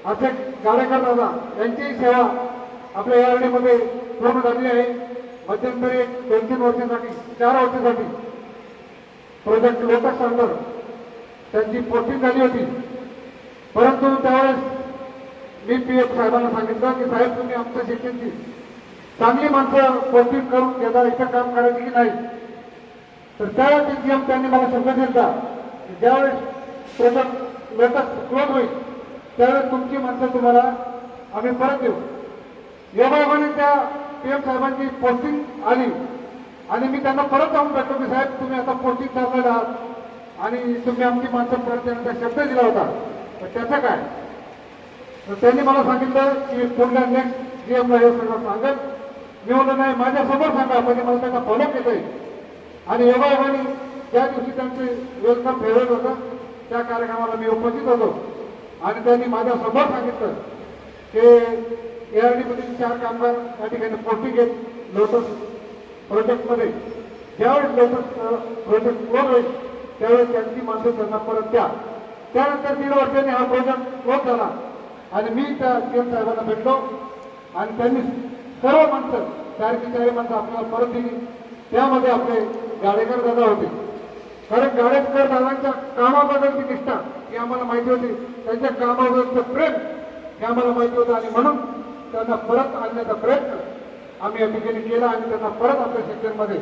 Speaker 6: असे गाडेकर दादा यांचीही सेवा आपल्या ARD मध्ये पूर्ण झाली आहे. मध्यंतरी 2-3 वर्षासाठी 4 वर्षासाठी प्रोजेक्ट लोटस स्टँडर्ड त्यांची पोस्टिंग झाली होती, परंतु त्यावेळेस मी PF साहेबांना सांगितलं की साहेब तुम्ही आमच्या शिक्षणची चांगली माणसं पोस्टिंग करून घेता, इथं काम करायची की नाही. तर त्यावेळेस GM त्यांनी मला शब्द दिला की ज्यावेळेस प्रोजेक्ट लोटस क्लोज होईल त्यावेळेस तुमची माणसं तुम्हाला आम्ही परत देऊ. योगायोगाने त्या PM साहेबांची पोस्टिंग आली आणि मी त्यांना परत जाऊन भेटलो की साहेब तुम्ही आता पोस्टिंग चाललेला आहात आणि तुम्ही आमची माणसं परत देण्याचा शब्द दिला होता, तर त्याचं काय. तर त्यांनी मला सांगितलं की पुढल्या नेक्स्ट GMला हे सगळं सांगेल. मी म्हणलं नाही माझ्यासमोर सांगा, म्हणजे मला त्यांना फॉलो केलंय. आणि योगायोगाने ज्या दिवशी त्यांचे वेलकम फेअरवेल होतं त्या कार्यक्रमाला मी उपस्थित होतो आणि त्यांनी माझ्यासमोर सांगितलं की ARD मधील 4 कामगार या ठिकाणी पोस्टिंग घेत लोटस प्रोजेक्टमध्ये. ज्यावेळेस लोटस प्रोजेक्ट क्लोज होईल त्यावेळेस त्यांची माणसं त्यांना परत द्या. त्यानंतर 3 वर्षांनी हा प्रोजेक्ट क्लोज झाला आणि मी त्या GM साहेबांना भेटलो आणि त्यांनी सर्व माणसं 4 माणसं आपल्याला परत दिली. त्यामध्ये आपले गाडेकर दादा होते. कारण गाडेकर दादांच्या कामाबद्दलची निष्ठा ही आम्हाला माहिती होती, त्यांच्या कामाबद्दलचं प्रेम हे आम्हाला माहिती होतं आणि म्हणून त्यांना परत आणण्याचा प्रयत्न आम्ही या ठिकाणी केला आणि त्यांना परत आपल्या सेक्टरमध्ये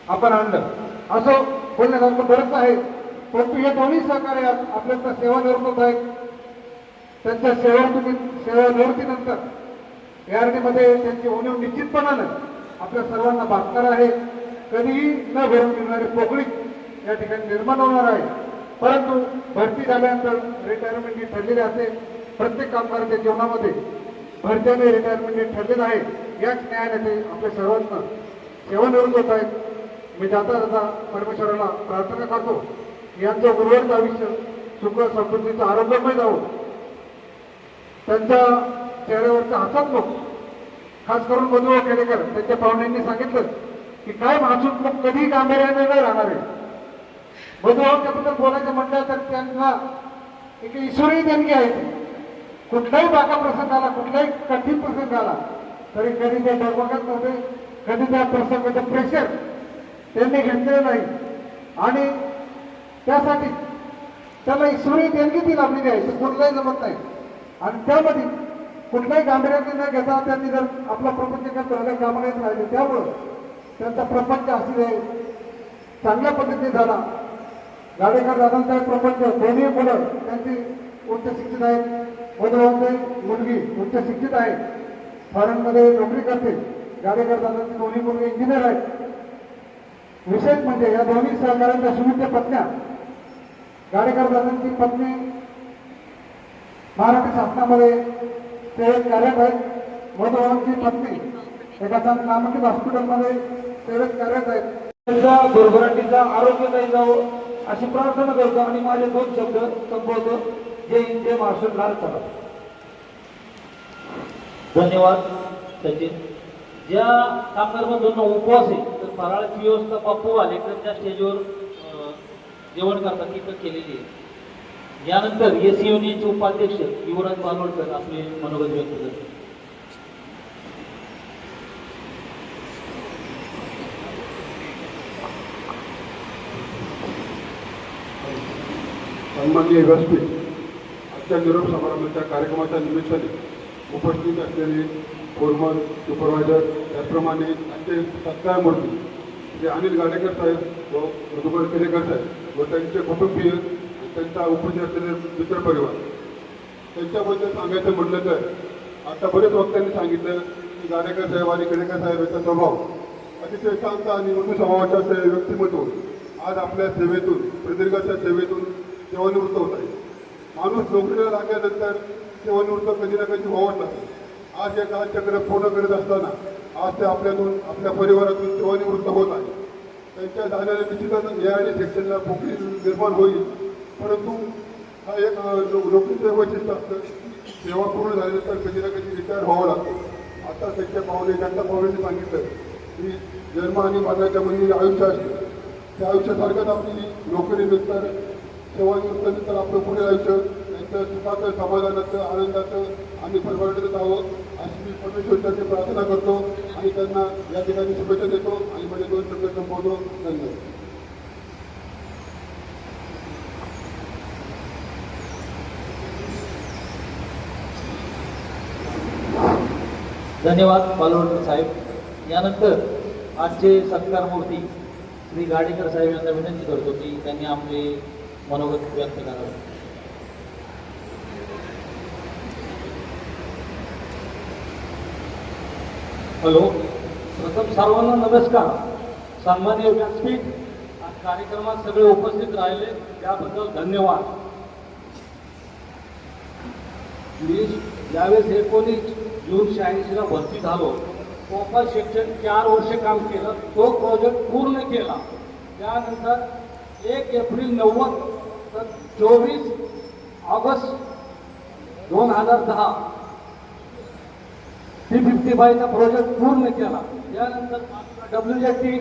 Speaker 6: आपण आणलं. असं बोलण्यासारखं बरंच आहे, परंतु हे दोन्ही सहकार्य आपल्याला सेवानिवृत्त आहेत. त्यांच्या सेवानिवृत्तीनंतर ARD मध्ये त्यांची उणीव निश्चितपणानं आपल्या सर्वांना भासणार आहे. कधीही न भरून निघणारी पोकळी या ठिकाणी निर्माण होणार आहे. परंतु भरती झाल्यानंतर रिटायरमेंट ही ठरलेली असते. प्रत्येक कामगाराच्या जीवनामध्ये भरती आणि रिटायरमेंट ठरलेलं आहे. याच न्यायाने ते आपल्या सर्वांना सेवानिवृत्त होत आहेत. मी जाता जाता परमेश्वराला प्रार्थना करतो यांचं उर्वरित आयुष्य सुख समृद्धीचं आरोग्यमय जावं. त्यांच्या चेहऱ्यावरचं हसतमुख, खास करून मधुभाऊ खेडेकर त्यांच्या पाहुण्यांनी सांगितलं की काय हसतमुख कधी गांभीर्याने न राहणार आहे. मधुभाऊ त्याबद्दल बोलायचं म्हटलं तर त्यांना एक ईश्वरी देणगी आहे. कुठलाही बाका प्रसंग आला, कुठलाही कठीण प्रसंग आला तरी कधी ते डगमगत नव्हते, कधी त्या प्रसंगाचं प्रेशर त्यांनी घेतलेलं नाही आणि त्यासाठी त्याला ईश्वरी देणगी ती लाभलेली आहे. ते कुठलाही जमत नाही आणि त्यामध्ये कुठल्याही गांभीर्याने न घेता त्यांनी जर आपला प्रपंच करत राहिला, कामाला येत राहिले, त्यामुळं त्यांचा प्रपंच असे चांगल्या पद्धतीने झाला. गाडेकर दादांचा प्रपंच दोन्ही मुलं त्यांची उच्च शिक्षित आहेत. वधूचे मुलगी उच्च शिक्षित आहे, फॉरेनमध्ये नोकरी करते. गाडेकर दादांची दोन्ही मुलगी इंजिनियर आहेत. विशेष म्हणजे या दोन्ही सहकार्यांच्या सुविद्य पत्न्या. गाडेकर दादांची पत्नी महाराष्ट्र शासनामध्ये सेवेत कार्यरत आहेत. वधूची पत्नी एका नामांकित हॉस्पिटलमध्ये सेवेत कार्यरत आहेत.
Speaker 2: त्यांचा भरभराटीचा आरोग्यदायी जावं अशी प्रार्थना करतो आणि माझे 2 शब्द संपवतो. जय हिंद, जय महाराष्ट्र, लाल चला. धन्यवाद सचिन. ज्या कामगार बंधूंना उपवास आहे तर फराळाची व्यवस्था बापू वालेकरच्या स्टेजवर जेवण करतात तिथं केलेली आहे. यानंतर एस युनियनचे उपाध्यक्ष युवराज बालोडकर आपले मनोगत व्यक्त करतात.
Speaker 7: सन्माननीय व्यासपीठ, आजच्या निरोप समारंभाच्या कार्यक्रमाच्या निमित्ताने उपस्थित असलेले फोरमन, सुपरवायझर, त्याचप्रमाणे आमचे सत्कार मूर्ती श्री अनिल गाडेकर साहेब व मधुकर केलेकर साहेब व त्यांचे कुटुंबीय, त्यांचा उपस्थित असलेले मित्रपरिवार, त्यांच्याबद्दल सांगायचं म्हटलं तर आता बरेच वक्त्यांनी सांगितलं की गाडेकर साहेब आणि केलेकर साहेब यांचा स्वभाव अतिशय शांत आणि मृदू स्वभावाच्या व्यक्तिमत्व आज आपल्या सेवेतून, प्रदीर्घाच्या सेवेतून सेवानिवृत्त होत आहे. माणूस नोकरीला लागल्यानंतर सेवानिवृत्त कधी ना कधी व्हावंच लागते. आज हे कालचक्र पूर्ण करत असताना आज ते आपल्यातून, आपल्या परिवारातून सेवानिवृत्त होत आहे. त्यांच्या झालेल्या निश्चितच या सेक्शनला पोकळी निर्माण होईल, परंतु हा एक नोकरीचं वैशिष्ट्य असतं. सेवा पूर्ण झाल्यानंतर कधी ना कधी रिटायर व्हावं लागतं. आता त्यांच्या जनता पावलेने सांगितलं की जन्म आणि मरणाच्या मध्ये आयुष्य असतं. त्या आयुष्यासारखंच आपली नोकरीनंतर, सेवानिवृत्तीनंतर आपलं पुढील आयुष्य त्यांचं सुखाचं, समाधानाचं, आनंदाचं आणि परवडण्याचं जावं अशी मी परमेश्वराची प्रार्थना करतो आणि त्यांना या ठिकाणी शुभेच्छा देतो आणि माझे 2 शब्द संपवतो. धन्यवाद.
Speaker 2: धन्यवाद बालोडकर साहेब. यानंतर आजचे सत्कार मूर्ती श्री गाडेकर साहेब यांना विनंती करतो की त्यांनी आपले मनोगत व्यक्त करावे. हॅलो, प्रथम सर्वांना नमस्कार. सन्माननीय व्यासपीठ, आज कार्यक्रमात सगळे उपस्थित राहिले त्याबद्दल धन्यवाद. मी यावेळेस 19 जून 86ला भरती झालो. कोपा शिक्षण 4 वर्ष काम केलं, तो प्रोजेक्ट पूर्ण केला. त्यानंतर 1 एप्रिल 90 तर 24 ऑगस्ट 2010 P55चा प्रोजेक्ट पूर्ण केला. त्यानंतर WJT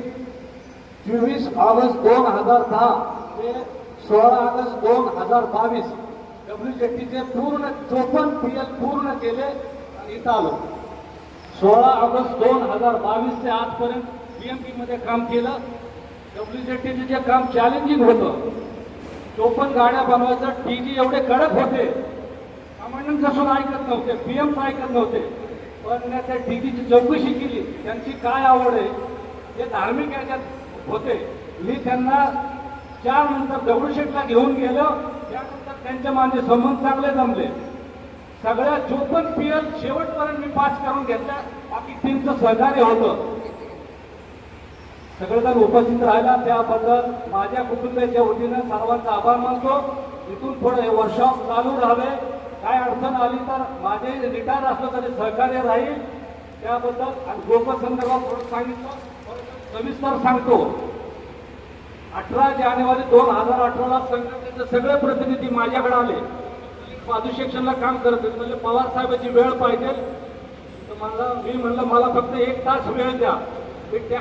Speaker 2: 24 ऑगस्ट 2010 ते 16 ऑगस्ट 2022 WJTचे पूर्ण 54 PL पूर्ण केले आणि इथं आलो. 16 ऑगस्ट 2022 ते आजपर्यंत BMP मध्ये काम केलं. WJTचे जे काम चॅलेंजिंग होतं, 54 गाड्या बनवायचं, TG एवढे कडक होते, कमांडंटचं सुद्धा ऐकत नव्हते, PMचं ऐकत नव्हते. पण त्या TGची चौकशी केली, त्यांची काय आवड आहे ते धार्मिक याच्यात होते. मी त्यांना 4 नंतर दगडूशेठला घेऊन गेलो. त्यानंतर त्यांच्या माझे संबंध चांगले जमले. सगळ्या 54 PL शेवटपर्यंत मी पास करून घेतल्या. बाकी टीमचं सहकार्य होतं. सगळेजण उपस्थित राहिला त्याबद्दल माझ्या कुटुंबाच्या वतीनं सर्वांचा आभार मानतो. इथून पुढे हे वर्कशॉप चालू राहावे. काय अडचण आली तर माझे रिटायर असलं तरी सहकार्य राहील. त्याबद्दल आणि गोपा संदर्भात थोडं सांगितलं, सविस्तर सांगतो. 18 जानेवारी 2018ला संघटनेचे सगळे प्रतिनिधी माझ्याकडे आले. बाजू सेक्शनला काम करत होते. म्हणजे पवार साहेबांची वेळ पाहिजे तर मी म्हणलं मला फक्त 1 तास वेळ द्या. त्या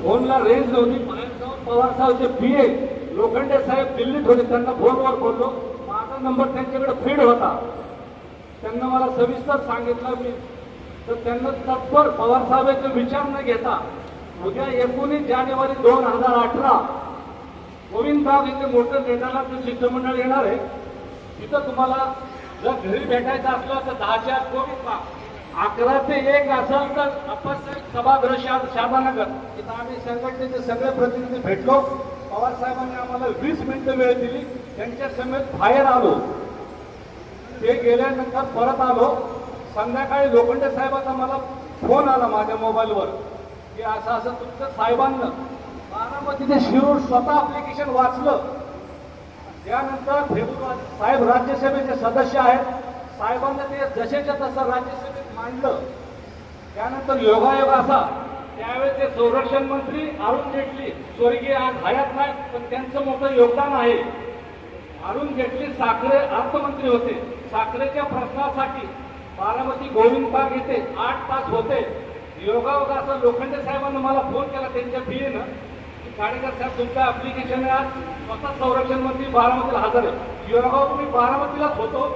Speaker 2: फोनला रेंज नव्हती. बाहेर जाऊन पवार साहेबचे PA लोखंडे साहेब दिल्लीत होते, त्यांना फोनवर बोललो. माझा नंबर त्यांच्याकडे फीड होता. त्यांना मला सविस्तर सांगितलं मी, तर त्यांना तत्पर पवार साहेबांचा विचार न घेता उद्या 19 जानेवारी 2018 गोविंदराव इथे मोठं नेटाला शिष्टमंडळ येणार आहे. तिथं तुम्हाला जर घरी भेटायचं असलं तर 10च्या आत गोविंदराव, 11 ते 1 असेल तर अप्पासाहेब सभागृह शारदानगर. तिथं आम्ही संघटनेचे सगळे प्रतिनिधी भेटलो. पवार साहेबांनी आम्हाला 20 मिनिटं वेळ दिली. त्यांच्या समेत बाहेर आलो. ते गेल्यानंतर परत आलो. संध्याकाळी लोखंडे साहेबांचा मला फोन आला माझ्या मोबाईलवर की असं असं तुमच्या साहेबांना बारामतीचे शिरूर स्वतः ऍप्लिकेशन वाचलं. त्यानंतर फेब्रुवारी साहेब राज्यसभेचे सदस्य आहेत. साहेबांना ते जसेच्या तसं राज्यसभेत मांडलं. त्यानंतर योगायोग असा त्यावेळेस ते संरक्षण मंत्री अरुण जेटली स्वर्गीय आज हयात नाही पण त्यांचं मोठं योगदान आहे. अरुण जेटली साखरे अर्थमंत्री होते. साखरेच्या प्रश्नासाठी बारामती गोविंद बाग येथे 8 तास होते. योगायोग असं लोखंडे साहेबांना मला फोन केला त्यांच्या पीएनं की खाडेकर साहेब तुमचं ऍप्लिकेशन आहे. आज स्वतः संरक्षण मंत्री बारामतीला हजर आहे. योगायोग मी बारामतीलाच होतो.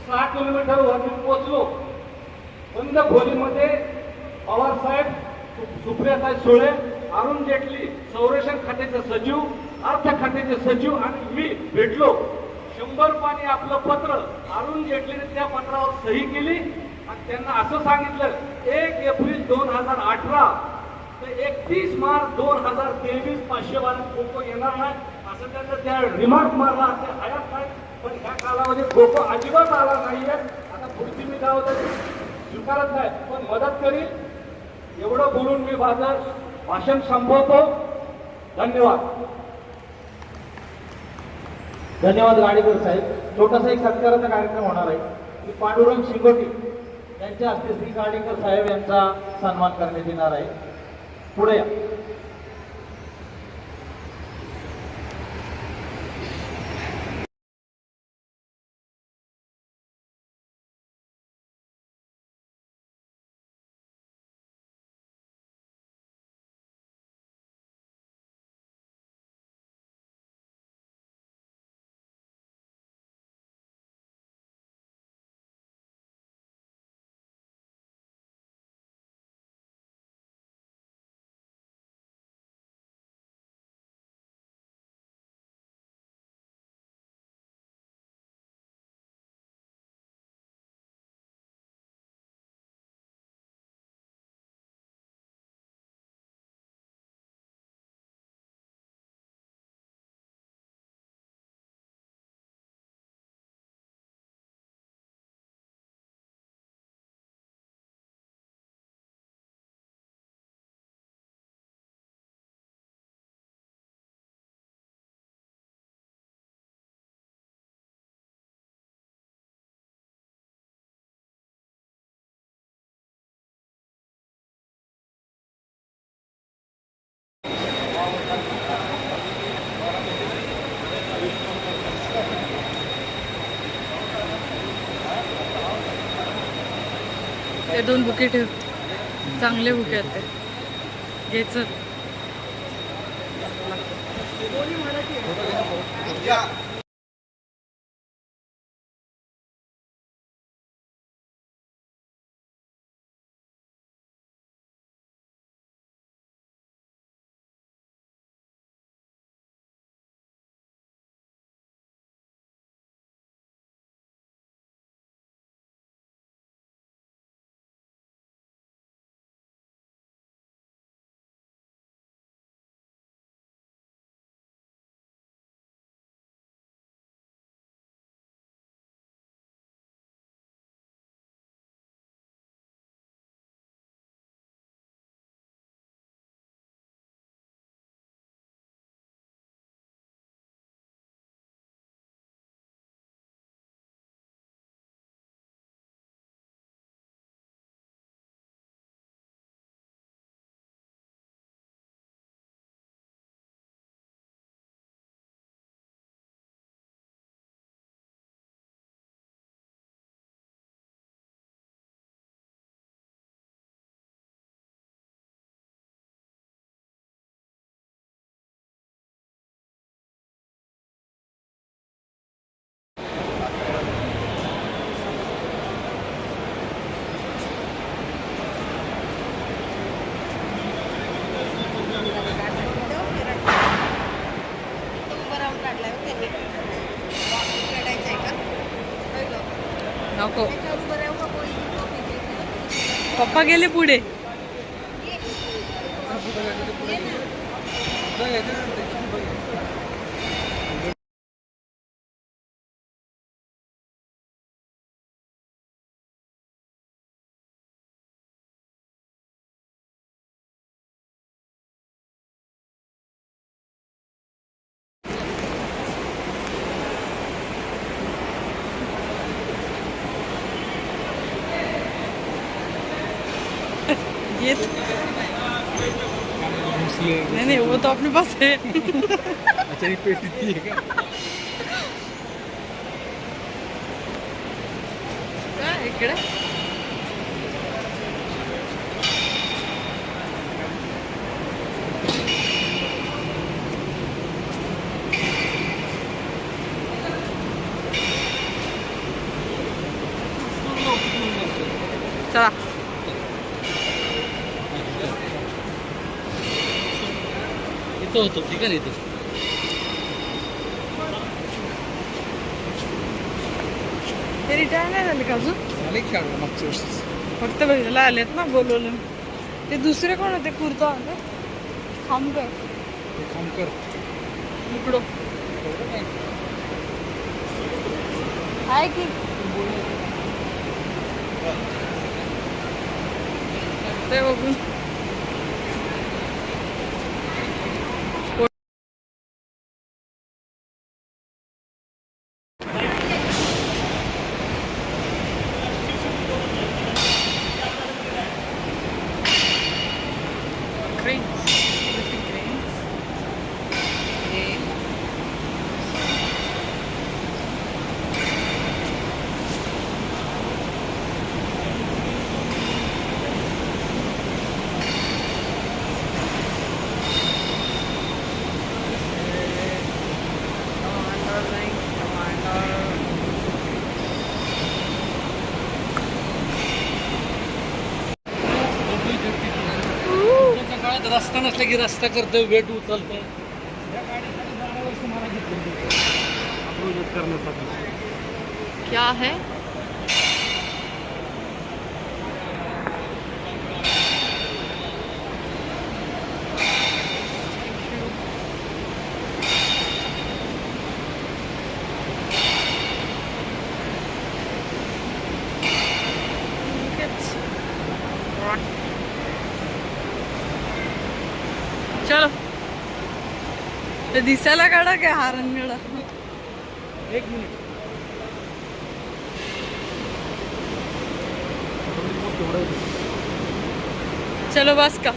Speaker 2: 6 किलोमीटर वरती पोहोचलो. बंद खोलीमध्ये पवार साहेब, सुप्रियाताई सुळे, अरुण जेटली संरक्षण खात्याचे सचिव, अर्थ खात्याचे सचिव आणि मी भेटलो. 100 रुपयाने आपलं पत्र अरुण जेटलीने त्या पत्रावर सही केली आणि त्यांना असं सांगितलं 1 एप्रिल 2018 ते 31 मार्च 2023 512 खो-खो येणार नाही असं त्यांना त्या रिमार्क मारला. ते हयात नाही पण ह्या कालावधीत खो-खो अजिबात आला नाहीये. आता पुढची मी काय होतं स्वीकारत नाही पण मदत करील. एवढं बोलून मी माझं भाषण संपवतो. धन्यवाद. धन्यवाद गाडीकर साहेब. छोटासा एक सत्काराचा कार्यक्रम होणार आहे की पांडुरंग शिंगोटी यांच्या हस्ते श्री गाडीकर साहेब यांचा सन्मान करण्यात येणार आहे. पुढे या.
Speaker 3: ते 2 बुके ठेव. चांगले बुके आहेत ते. घ्यायचं. नको. पप्पा गेले पुढे. ये नहीं नहीं वो तो अपने पास है.
Speaker 1: अच्छा ही पेटी ती आहे का?
Speaker 3: काय इकडे चला.
Speaker 2: इथं होतो ठीक आहे इथं.
Speaker 3: ते रिटायर नाही झाले का अजून?
Speaker 1: झाले की शाळा मागच्या वर्षीच.
Speaker 3: फक्त बघायला आलेत ना बोलवलं. ते दुसरे कोण होते कुर्ता होते खामकर
Speaker 1: ते काम कर.
Speaker 3: इकडं आहे की ते बघून cranes, lifting cranes.
Speaker 2: त्या काळात रस्ता नसला की रस्ता करतोय वेट उचलतोय.
Speaker 3: क्या है? चलो ते दिसायला काढा काय हा रंगडा.
Speaker 1: एक मिनिट.
Speaker 3: चलो बस का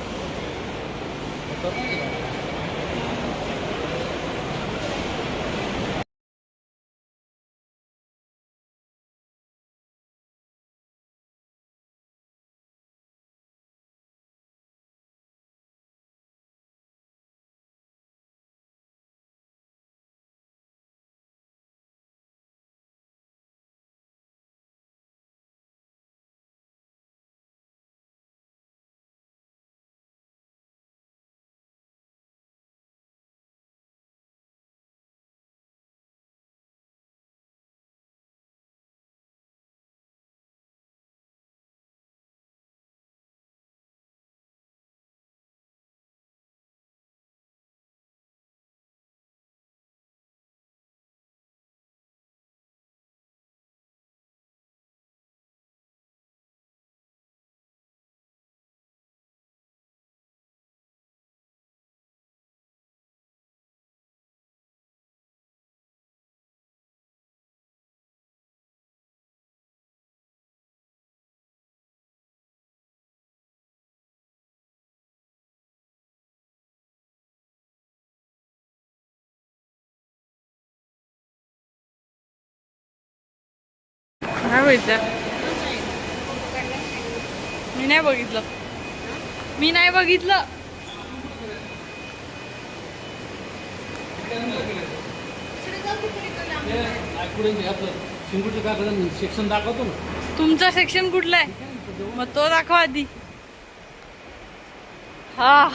Speaker 3: काय माहिती मी नाही बघितलं. मी नाही बघितलं.
Speaker 2: शिंगूरचं काय करा सेक्शन दाखवतो ना.
Speaker 3: तुमचा सेक्शन कुठला आहे मग तो दाखवा आधी. हा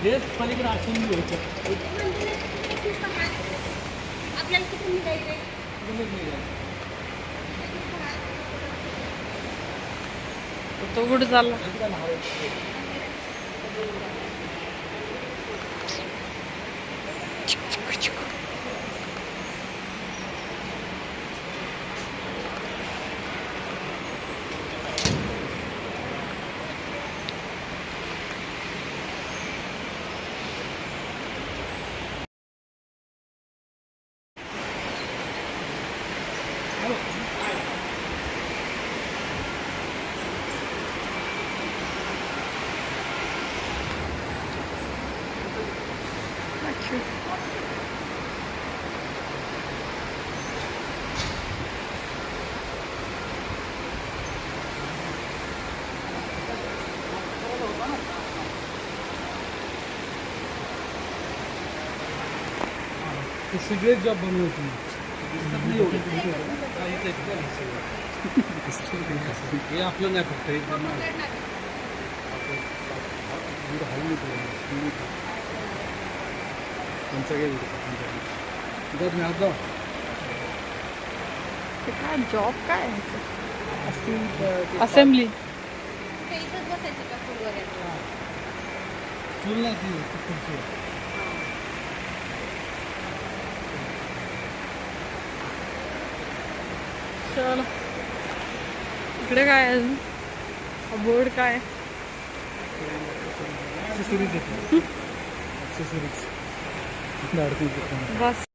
Speaker 2: हेच पलीकडे आश्रम घ्यायचं.
Speaker 3: तो कुठे चालला?
Speaker 1: ते सगळेच जॉब बनवायचे हे आपलं नाही फक्त
Speaker 3: ते काय जॉब काय असेंब्ली
Speaker 4: इथंच बसायचं का फुलवर
Speaker 1: चूल नाही ती खुर्ची
Speaker 3: चल इकडे काय आहे अजून? बोर्ड काय?
Speaker 1: ॲक्सेसरीज येते ॲक्सेसरीज
Speaker 3: बस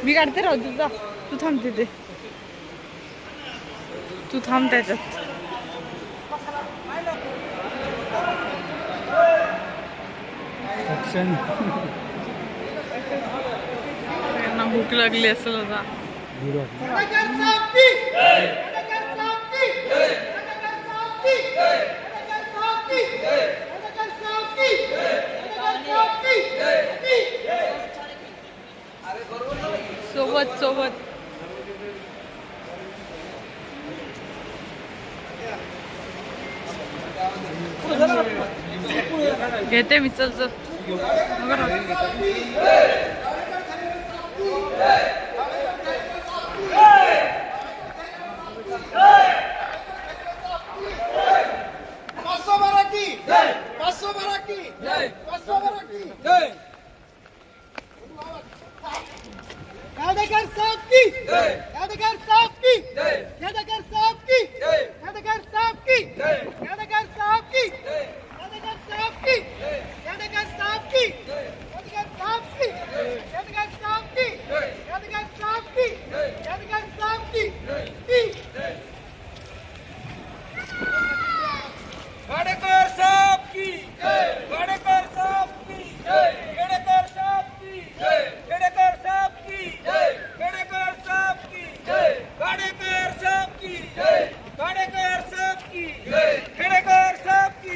Speaker 3: मी काढते राहू तुझा तू थांब तिथे तू थांब त्याच्यात त्यांना भूक लागली असेल आता सोबत सोबत घेते मी चल चल
Speaker 6: यादगार साहब की यादगार साहब की यादगार साहब की यादगार साहब की यादगार साहब की यादगार साहब की यादगार साहब की यादगार साहब की यादगार साहब की यादगार साहब की यादगार साहब की
Speaker 2: गाडेकर साहब की गाडेकर साहब की गाडेकर साहब की गाडेकर साहब की गाडेकर साहब की गाडेकर साहब की गाडेकर साहब की गाडेकर साहब की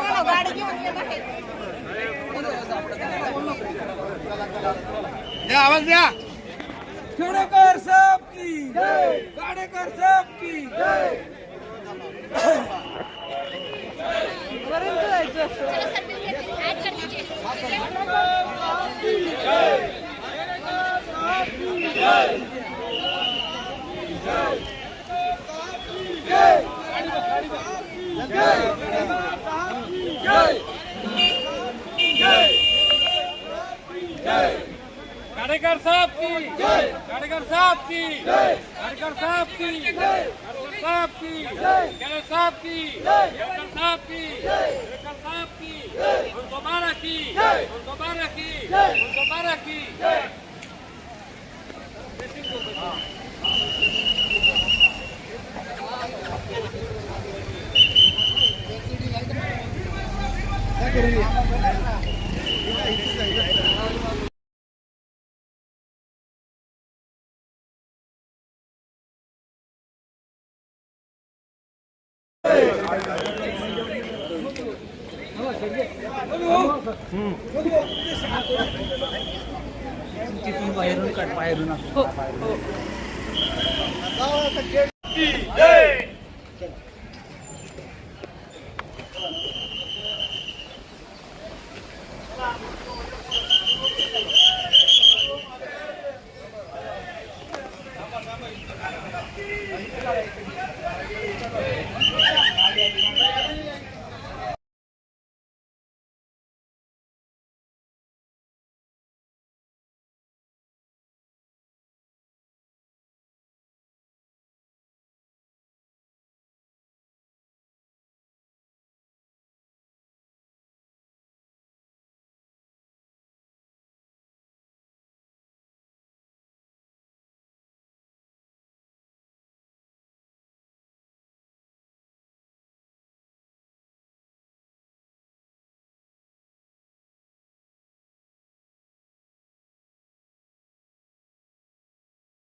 Speaker 4: गाडी घेऊन ये बाहेर.
Speaker 1: आवाज द्या. खेडेकर साहेब की जय. गाडेकर साहेब की जय.
Speaker 3: पर्यंत जायचं असतं.
Speaker 1: गाडेकर साहब की जय. गाडेकर साहब की जय. गाडेकर साहब की जय. गाडेकर साहब की जय. गाडेकर साहब की जय. गाडेकर साहब की जय. गाडेकर साहब की जय. उनको मारा की जय. उनको मारा की जय. उनको मारा की जय.